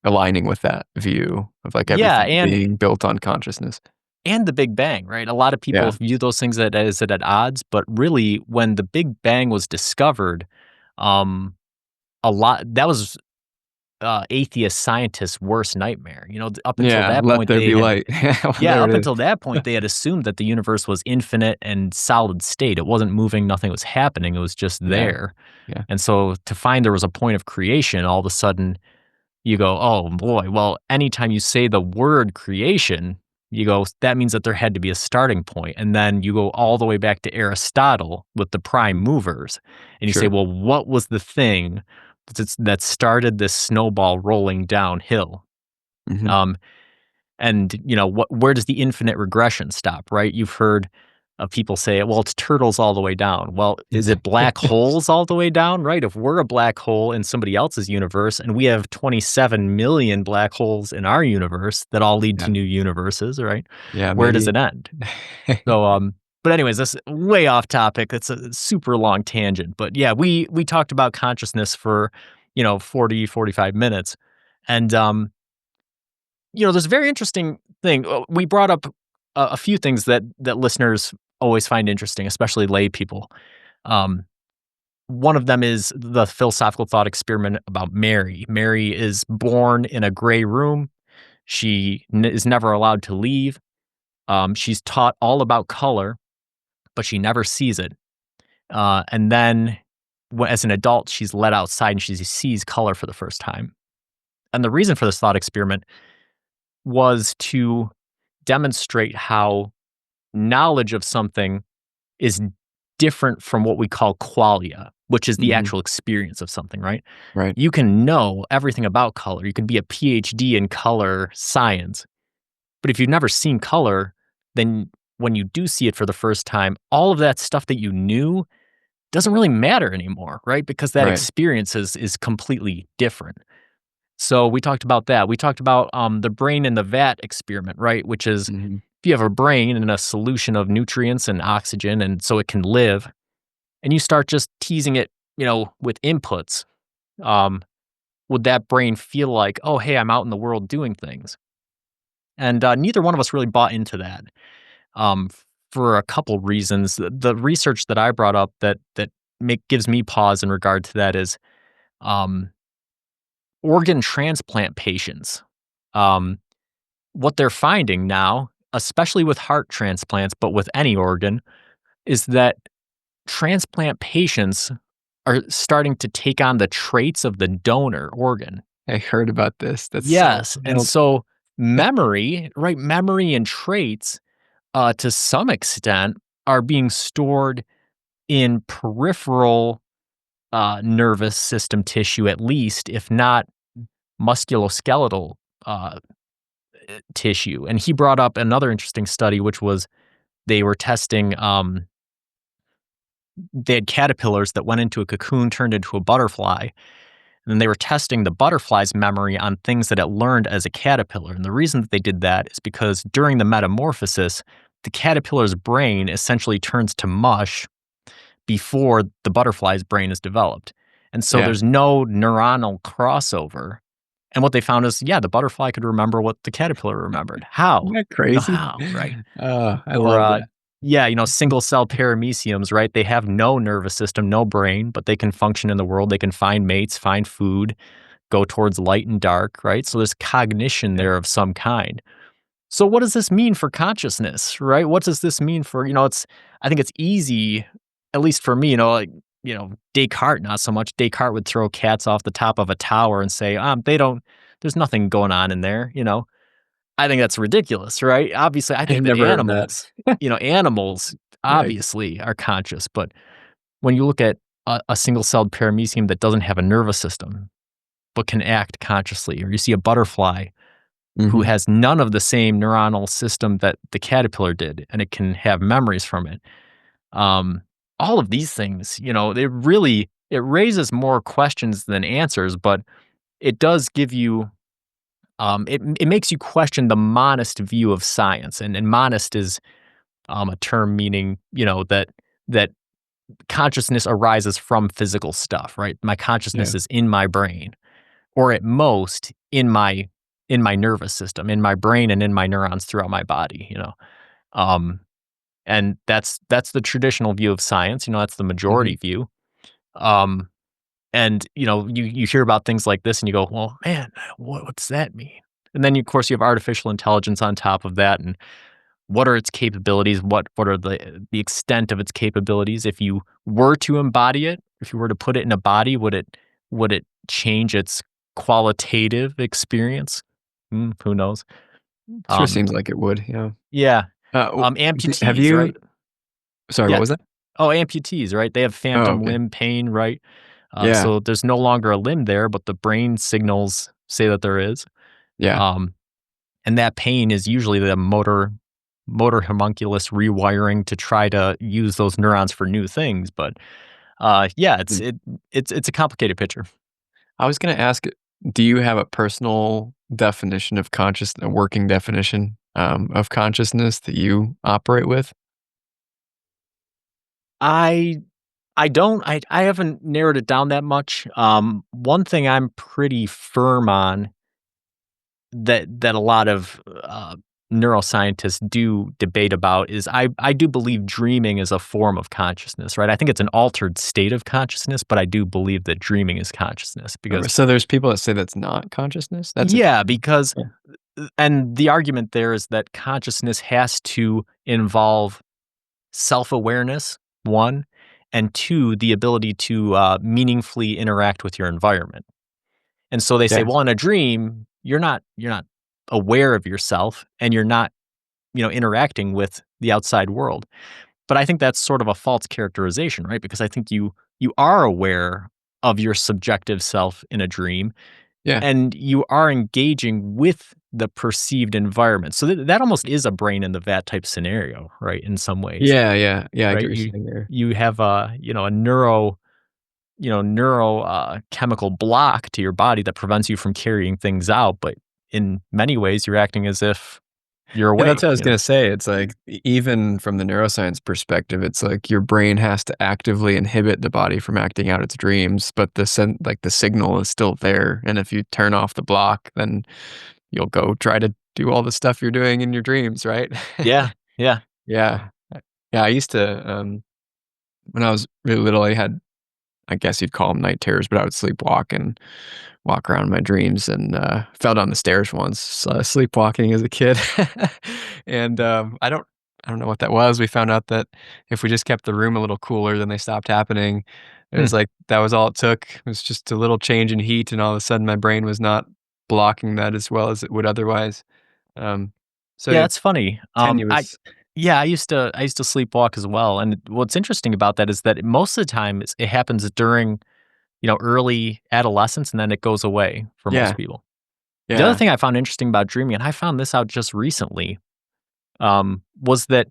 aligning with that view of like everything being built on consciousness. And the Big Bang, right? A lot of people view those things as at odds, but really, when the Big Bang was discovered, that was atheist scientists' worst nightmare. Up until that point, there be light. Up until that point, they had assumed that the universe was infinite and solid state. It wasn't moving, nothing was happening. It was just there. Yeah. And so to find there was a point of creation, all of a sudden, you go, oh boy, well, anytime you say the word creation, you go, that means that there had to be a starting point. And then you go all the way back to Aristotle with the prime movers. And you say, well, what was the thing that started this snowball rolling downhill? And, where does the infinite regression stop, right? You've heard of people say, well, it's turtles all the way down. Well, is it black holes all the way down, right? If we're a black hole in somebody else's universe and we have 27 million black holes in our universe that all lead to new universes, right? Yeah. Where does it end? So, but anyways, that's way off topic. It's a super long tangent. But yeah, we talked about consciousness for, 40, 45 minutes. And, there's a very interesting thing. We brought up a few things that listeners always find interesting, especially lay people. One of them is the philosophical thought experiment about Mary. Mary is born in a gray room. She is never allowed to leave. She's taught all about color, but she never sees it. And then as an adult, she's let outside and she sees color for the first time. And the reason for this thought experiment was to demonstrate how knowledge of something is different from what we call qualia, which is the actual experience of something, right? Right. You can know everything about color. You can be a PhD in color science. But if you've never seen color, then when you do see it for the first time, all of that stuff that you knew doesn't really matter anymore, right? Because that Right. experience is completely different. So we talked about that. We talked about the brain in the vat experiment, right? Which is if you have a brain in a solution of nutrients and oxygen, and so it can live, and you start just teasing it, with inputs, would that brain feel like, oh, hey, I'm out in the world doing things? And neither one of us really bought into that for a couple reasons. The research that I brought up that gives me pause in regard to that is organ transplant patients. What they're finding now, especially with heart transplants, but with any organ, is that transplant patients are starting to take on the traits of the donor organ. I heard about this. That's Yes, so and wild. so memory, right? Memory and traits, to some extent, are being stored in peripheral nervous system tissue, at least, if not musculoskeletal tissue. And he brought up another interesting study, which was they were testing. They had caterpillars that went into a cocoon, turned into a butterfly, and they were testing the butterfly's memory on things that it learned as a caterpillar. And the reason that they did that is because during the metamorphosis, the caterpillar's brain essentially turns to mush before the butterfly's brain is developed. And so there's no neuronal crossover. And what they found is, the butterfly could remember what the caterpillar remembered. How? Isn't that crazy? How, right? I love that. Single cell parameciums, right? They have no nervous system, no brain, but they can function in the world. They can find mates, find food, go towards light and dark, right? So there's cognition there of some kind. So what does this mean for consciousness, right? What does this mean for, I think it's easy, at least for me, Descartes, not so much. Descartes would throw cats off the top of a tower and say, there's nothing going on in there, I think that's ridiculous, right? Obviously, I think I've that never heard that. animals obviously are conscious, but when you look at a single-celled paramecium that doesn't have a nervous system, but can act consciously, or you see a butterfly who has none of the same neuronal system that the caterpillar did, and it can have memories from it. All of these things, it raises more questions than answers, but it does give you, it makes you question the monist view of science. And monist is a term meaning, that consciousness arises from physical stuff, right? My consciousness is in my brain, or at most in my nervous system, in my brain and in my neurons throughout my body, and that's the traditional view of science. That's the majority view. And you hear about things like this and you go, well, man, what's that mean? And then of course you have artificial intelligence on top of that, and what are its capabilities? What are the extent of its capabilities? If you were to embody it, if you were to put it in a body, would it change its qualitative experience? Who knows? Sure seems like it would. Yeah. Yeah. Have Amputees, you? right? Sorry, Yeah. what was that? Oh, amputees, right? They have phantom okay. limb pain, right? Yeah. So there's no longer a limb there, but the brain signals say that there is. Yeah. And that pain is usually the motor homunculus rewiring to try to use those neurons for new things. But it's a complicated picture. I was going to ask, do you have a personal definition of a working definition of consciousness that you operate with? I don't. I haven't narrowed it down that much. One thing I'm pretty firm on that a lot of neuroscientists do debate about is I do believe dreaming is a form of consciousness, right? I think it's an altered state of consciousness, but I do believe that dreaming is consciousness because So there's people that say that's not consciousness? because and the argument there is that consciousness has to involve self-awareness, one, and two, the ability to meaningfully interact with your environment. And so they say, well, in a dream, you're not aware of yourself and you're not, interacting with the outside world. But I think that's sort of a false characterization, right? Because I think you are aware of your subjective self in a dream, Yeah. and you are engaging with the perceived environment. So that almost is a brain in the vat type scenario, right? In some ways, Yeah, yeah, yeah, I get right? what you're You saying there. you have a neuro chemical block to your body that prevents you from carrying things out. But in many ways, you're acting as if you're Yeah, that's what I was awake. gonna say. It's like even from the neuroscience perspective, it's like your brain has to actively inhibit the body from acting out its dreams, but the signal is still there. And if you turn off the block, then you'll go try to do all the stuff you're doing in your dreams, right? Yeah, yeah. Yeah. Yeah, I used to, when I was really little, I guess you'd call them night terrors, but I would sleepwalk and walk around in my dreams and, fell down the stairs once, sleepwalking as a kid. And, I don't know what that was. We found out that if we just kept the room a little cooler, then they stopped happening. It Hmm. was like that was all it took. It was just a little change in heat, and all of a sudden my brain was not blocking that as well as it would otherwise. Um, so Yeah, yeah, it's funny. tenuous. I used to sleepwalk as well, and what's interesting about that is that most of the time it happens during, early adolescence, and then it goes away for most Yeah, people. The other yeah, thing I found interesting about dreaming, and I found this out just recently, was that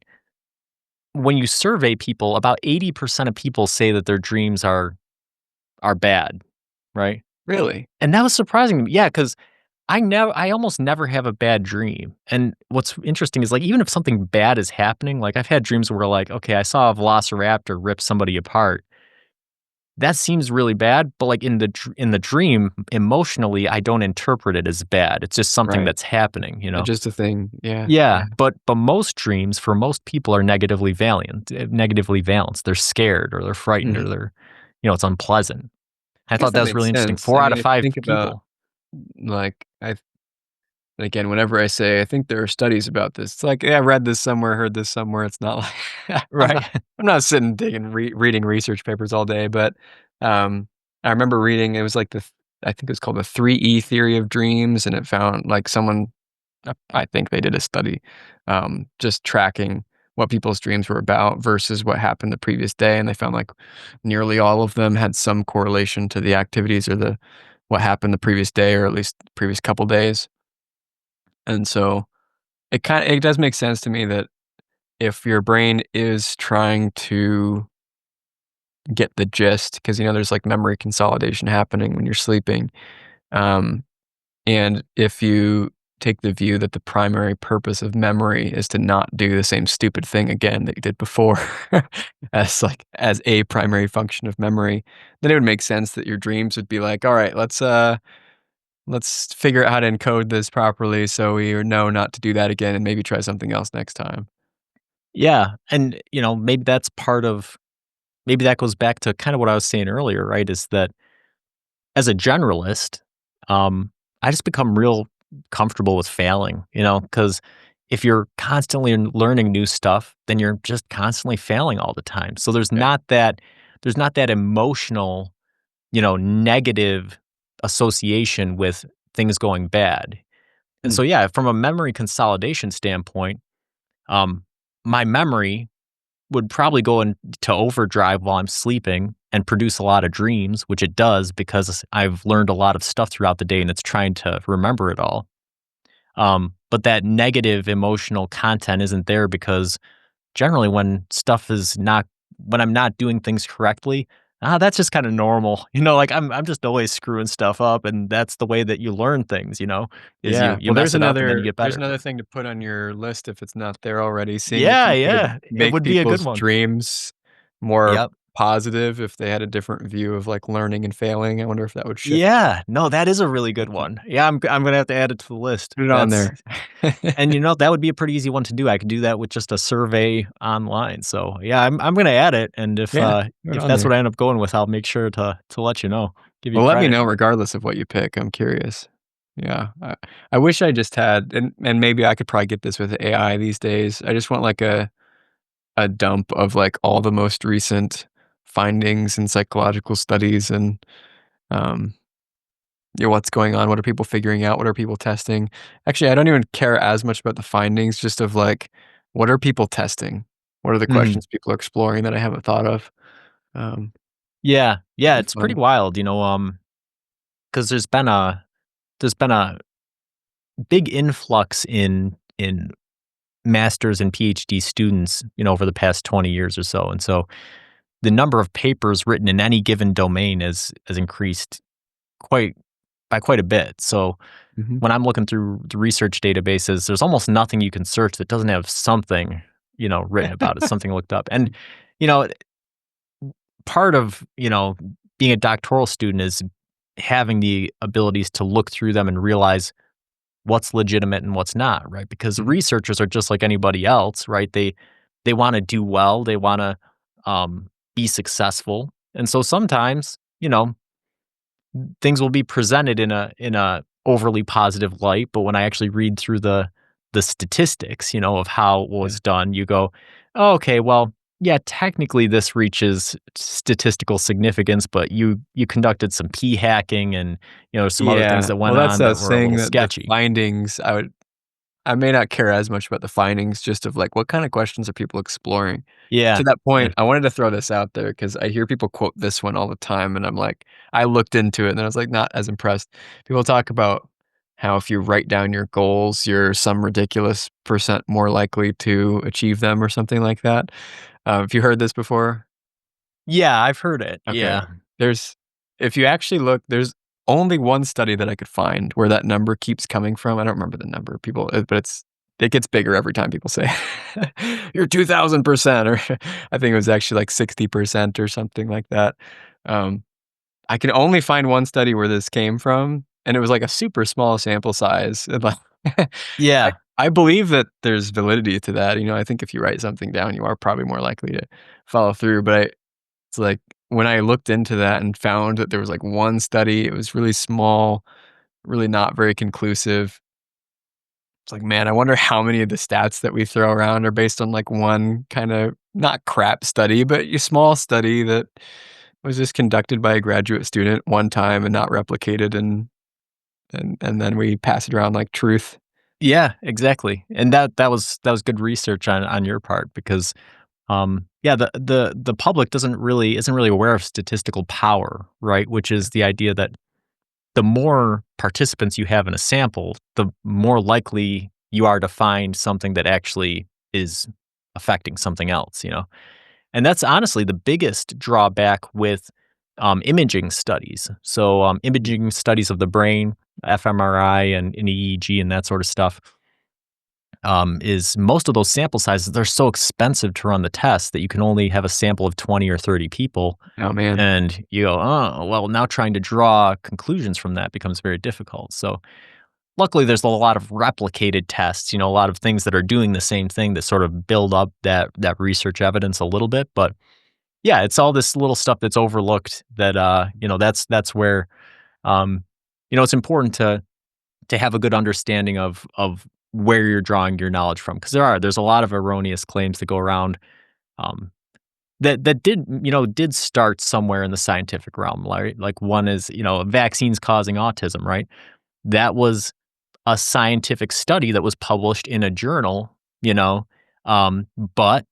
when you survey people, about 80% of people say that their dreams are bad, right? really. And that was surprising to me. Yeah, because I almost never have a bad dream. And what's interesting is, like, even if something bad is happening, like, I've had dreams where, like, okay, I saw a velociraptor rip somebody apart. That seems really bad, but, like, in the dream, emotionally, I don't interpret it as bad. It's just something Right. that's happening, you know? Just a thing. Yeah, Yeah, yeah. but most dreams for most people are negatively balanced. They're scared or they're frightened or Mhm. it's unpleasant. I I guess thought that that was makes really interesting. sense. I 4 out mean, of if you 5 think about, people. like, and again, whenever I say I think there are studies about this, it's like, yeah, I read this somewhere, heard this somewhere. It's not like Right. I'm not sitting digging reading research papers all day, but I remember reading it was like I think it was called the 3E theory of dreams, and it found like someone I think they did a study just tracking what people's dreams were about versus what happened the previous day, and they found like nearly all of them had some correlation to the activities or the what happened the previous day or at least the previous couple days. And so it does make sense to me that if your brain is trying to get the gist, because there's like memory consolidation happening when you're sleeping, um, and if you take the view that the primary purpose of memory is to not do the same stupid thing again that you did before, as a primary function of memory, then it would make sense that your dreams would be like, all right, let's figure out how to encode this properly so we know not to do that again and maybe try something else next time. Yeah, and, maybe that goes back to kind of what I was saying earlier, right, is that as a generalist, I just become real comfortable with failing, because if you're constantly learning new stuff, then you're just constantly failing all the time. So Yeah. there's not that emotional, negative association with things going bad. And Mm. so, yeah, from a memory consolidation standpoint, um, my memory would probably go into overdrive while I'm sleeping and produce a lot of dreams, which it does because I've learned a lot of stuff throughout the day and it's trying to remember it all. But that negative emotional content isn't there because generally when I'm not doing things correctly, that's just kind of normal. Like I'm just always screwing stuff up, and that's the way that you learn things, is you Yeah. you Well, mess it up and then you get there's better. another thing to put on your list if it's not there already, seeing if Yeah, you could yeah. It make would be a good people's one. dreams more Yep. positive if they had a different view of like learning and failing. I wonder if that would shift Yeah. No, that is a really good thinking. one. Yeah, I'm gonna have to add it to the list. Put it on That's there. And that would be a pretty easy one to do. I could do that with just a survey online. So yeah, I'm gonna add it, and Yeah, put it if on that's what there. I end up going with, I'll make sure to let you know, give you Well, let me credit. know regardless of what you pick. I'm curious. Yeah, I wish I just had, and maybe I could probably get this with AI these days. I just want like a dump of like all the most recent findings and psychological studies and um what's going on? What are people figuring out? What are people testing? Actually, I don't even care as much about the findings, just of like, what are people testing? What are the Mhm. questions people are exploring that I haven't thought of? Um, Yeah, yeah, Pretty it's pretty fun. wild, because there's been a big influx in masters and PhD students, over the past 20 years or so. And so the number of papers written in any given domain has increased quite by quite a bit. So Mhm. when I'm looking through the research databases, there's almost nothing you can search that doesn't have something, written about it, something looked up. And, you know, part of, being a doctoral student is having the abilities to look through them and realize what's legitimate and what's not, right? Because Mhm. researchers are just like anybody else, right? They want to do well, they want to be successful, and so sometimes, things will be presented in a overly positive light. But when I actually read through the statistics, of how it Yeah. was done, you go, oh, okay, well, yeah, technically this reaches statistical significance, but you conducted some p hacking and some other things Yeah. that Well, went that's on what I that was were a saying, little that the sketchy. findings, I may not care as much about the findings, just of like, what kind of questions are people exploring? To Yeah, that yeah. point, I wanted to throw this out there because I hear people quote this one all the time, and I'm like, I looked into it and I was like, not as impressed. People talk about how if you write down your goals, you're some ridiculous percent more likely to achieve them or something like that. Have you heard this before? Yeah, I've heard it. Okay. Yeah. There's If you actually look, there's only one study that I could find where that number keeps coming from. I don't remember the number, people, but it gets bigger every time people say, "You're 2000%," or I think it was actually like 60% or something like that. Um, I can only find one study where this came from, and it was like a super small sample size. And like, I Yeah. I believe that there's validity to that. I think if you write something down, you are probably more likely to follow through. But it's like, when I looked into that and found that there was, like, one study, it was really small, really not very conclusive. It's like, man, I wonder how many of the stats that we throw around are based on, like, one kinda not crap study, but a small study that was just conducted by a graduate student one time and not replicated, and then we pass it around like truth. Yeah, exactly. And that was good research on your part because yeah, the public isn't really aware of statistical power, right? Which is the idea that the more participants you have in a sample, the more likely you are to find something that actually is affecting something else. And that's honestly the biggest drawback with imaging studies. So, imaging studies of the brain, fMRI and EEG and that sort of stuff, is most of those sample sizes, they're so expensive to run the test that you can only have a sample of 20 or 30 people. Oh, man. And you go, oh, well, now trying to draw conclusions from that becomes very difficult. So, luckily, there's a lot of replicated tests, a lot of things that are doing the same thing that sort of build up that research evidence a little bit. But yeah, it's all this little stuff that's overlooked that that's where it's important to have a good understanding of where you're drawing your knowledge from because there's a lot of erroneous claims that go around um, that did start somewhere in the scientific realm, right? Like one is vaccines causing autism, right? That was a scientific study that was published in a journal, but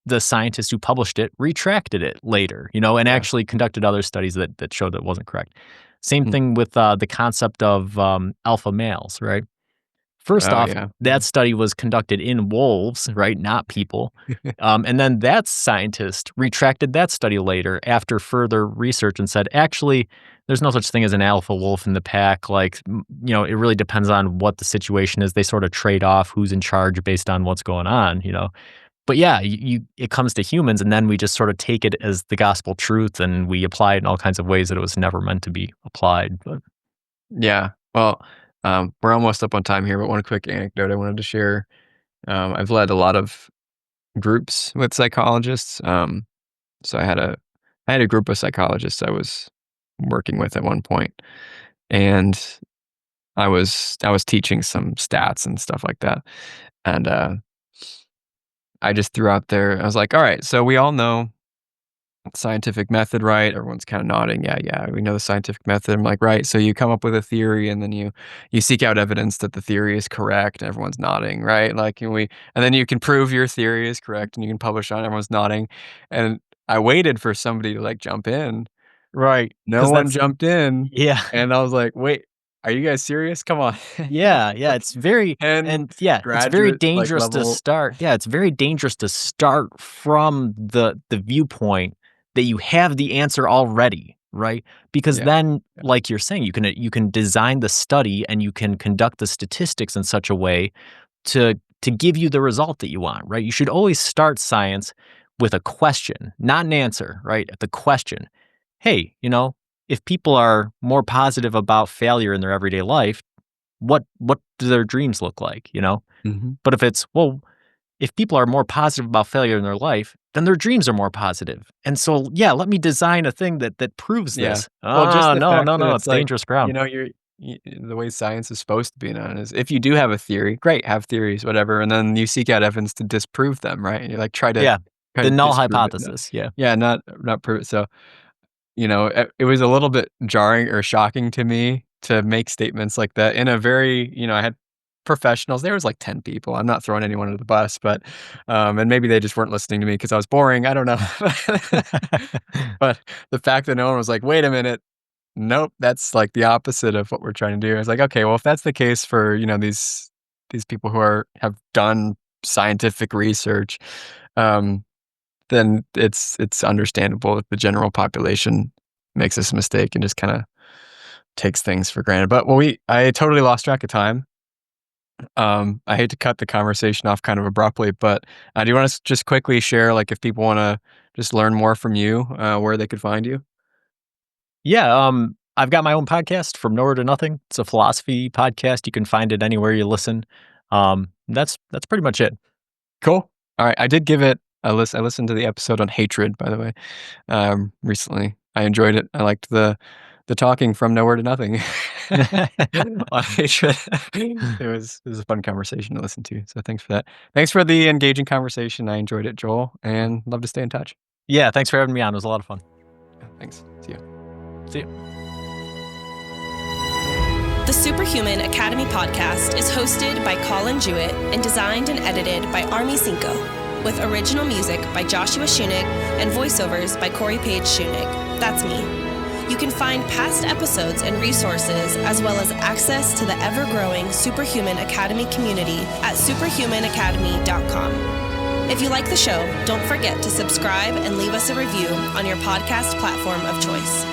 the scientist who published it retracted it later, and Yeah. actually conducted other studies that showed that it wasn't correct. Same Hmm. thing with the concept of alpha males, right? First Oh, off, yeah. that study was conducted in wolves, right, not people. And then that scientist retracted that study later after further research and said, actually, there's no such thing as an alpha wolf in the pack. Like, it really depends on what the situation is. They sort of trade off who's in charge based on what's going on. But yeah, it comes to humans, and then we just sort of take it as the gospel truth, and we apply it in all kinds of ways that it was never meant to be applied. But Yeah. Well, we're almost up on time here, but one quick anecdote I wanted to share. I've led a lot of groups with psychologists. So I had a group of psychologists I was working with at one point, and I was teaching some stats and stuff like that. And I just threw out there, I was like, all right, so we all know scientific method, right? Everyone's kind of nodding. Yeah, we know the scientific method. I'm like, right. So you come up with a theory, and then you seek out evidence that the theory is correct. Everyone's nodding, right? Like, and then you can prove your theory is correct, and you can publish on it. Everyone's nodding, and I waited for somebody to like jump in. Right. No 'Cause one that's jumped in, yeah. and I was like, wait, are you guys serious? Come on. Yeah, Like it's very 10 it's very graduate like dangerous to level. start. Yeah, it's very dangerous to start from the viewpoint that you have the answer already, right? Because Yeah. then, like you're saying, you can design the study and you can conduct the statistics in such a way to give you the result that you want, right? You should always start science with a question, not an answer, right? The question. Hey, if people are more positive about failure in their everyday life, what do their dreams look like, Mhm. But if it's, well, if people are more positive about failure in their life, then their dreams are more positive. And so, yeah, let me design a thing that proves Yeah. this. Well, just the No, fact no, that no, it's it's like, dangerous ground. the way science is supposed to be known is if you do have a theory, great, have theories, whatever, and then you seek out evidence to disprove them, right? And you like try to Yeah. The null disprove it. No. hypothesis. Yeah. Yeah, not prove it. So, it was a little bit jarring or shocking to me to make statements like that in a very, I had professionals. There was like 10 people. I'm not throwing anyone under the bus, but and maybe they just weren't listening to me because I was boring. I don't know. But the fact that no one was like, wait a minute, nope, that's like the opposite of what we're trying to do. I was like, okay, well, if that's the case for, these people who have done scientific research, um, then it's understandable that the general population makes this mistake and just kind of takes things for granted. But I totally lost track of time. I hate to cut the conversation off kind of abruptly, but do you want to just quickly share, like, if people want to just learn more from you, where they could find you? Yeah, I've got my own podcast, From Nowhere to Nothing. It's a philosophy podcast. You can find it anywhere you listen. That's pretty much it. Cool. All right. I did give it a listen. I listened to the episode on hatred, by the way, recently. I enjoyed it. I liked the talking from nowhere to nothing on hatred. It was a fun conversation to listen to. So thanks for that. Thanks for the engaging conversation. I enjoyed it, Joel, and love to stay in touch. Yeah, thanks for having me on. It was a lot of fun. Thanks. See ya. See you. The Superhuman Academy podcast is hosted by Collin Jewett and designed and edited by Army Cinco, with original music by Joshua Schunig and voiceovers by Corey Page Schunig. That's me. You can find past episodes and resources, as well as access to the ever-growing Superhuman Academy community at superhumanacademy.com. If you like the show, don't forget to subscribe and leave us a review on your podcast platform of choice.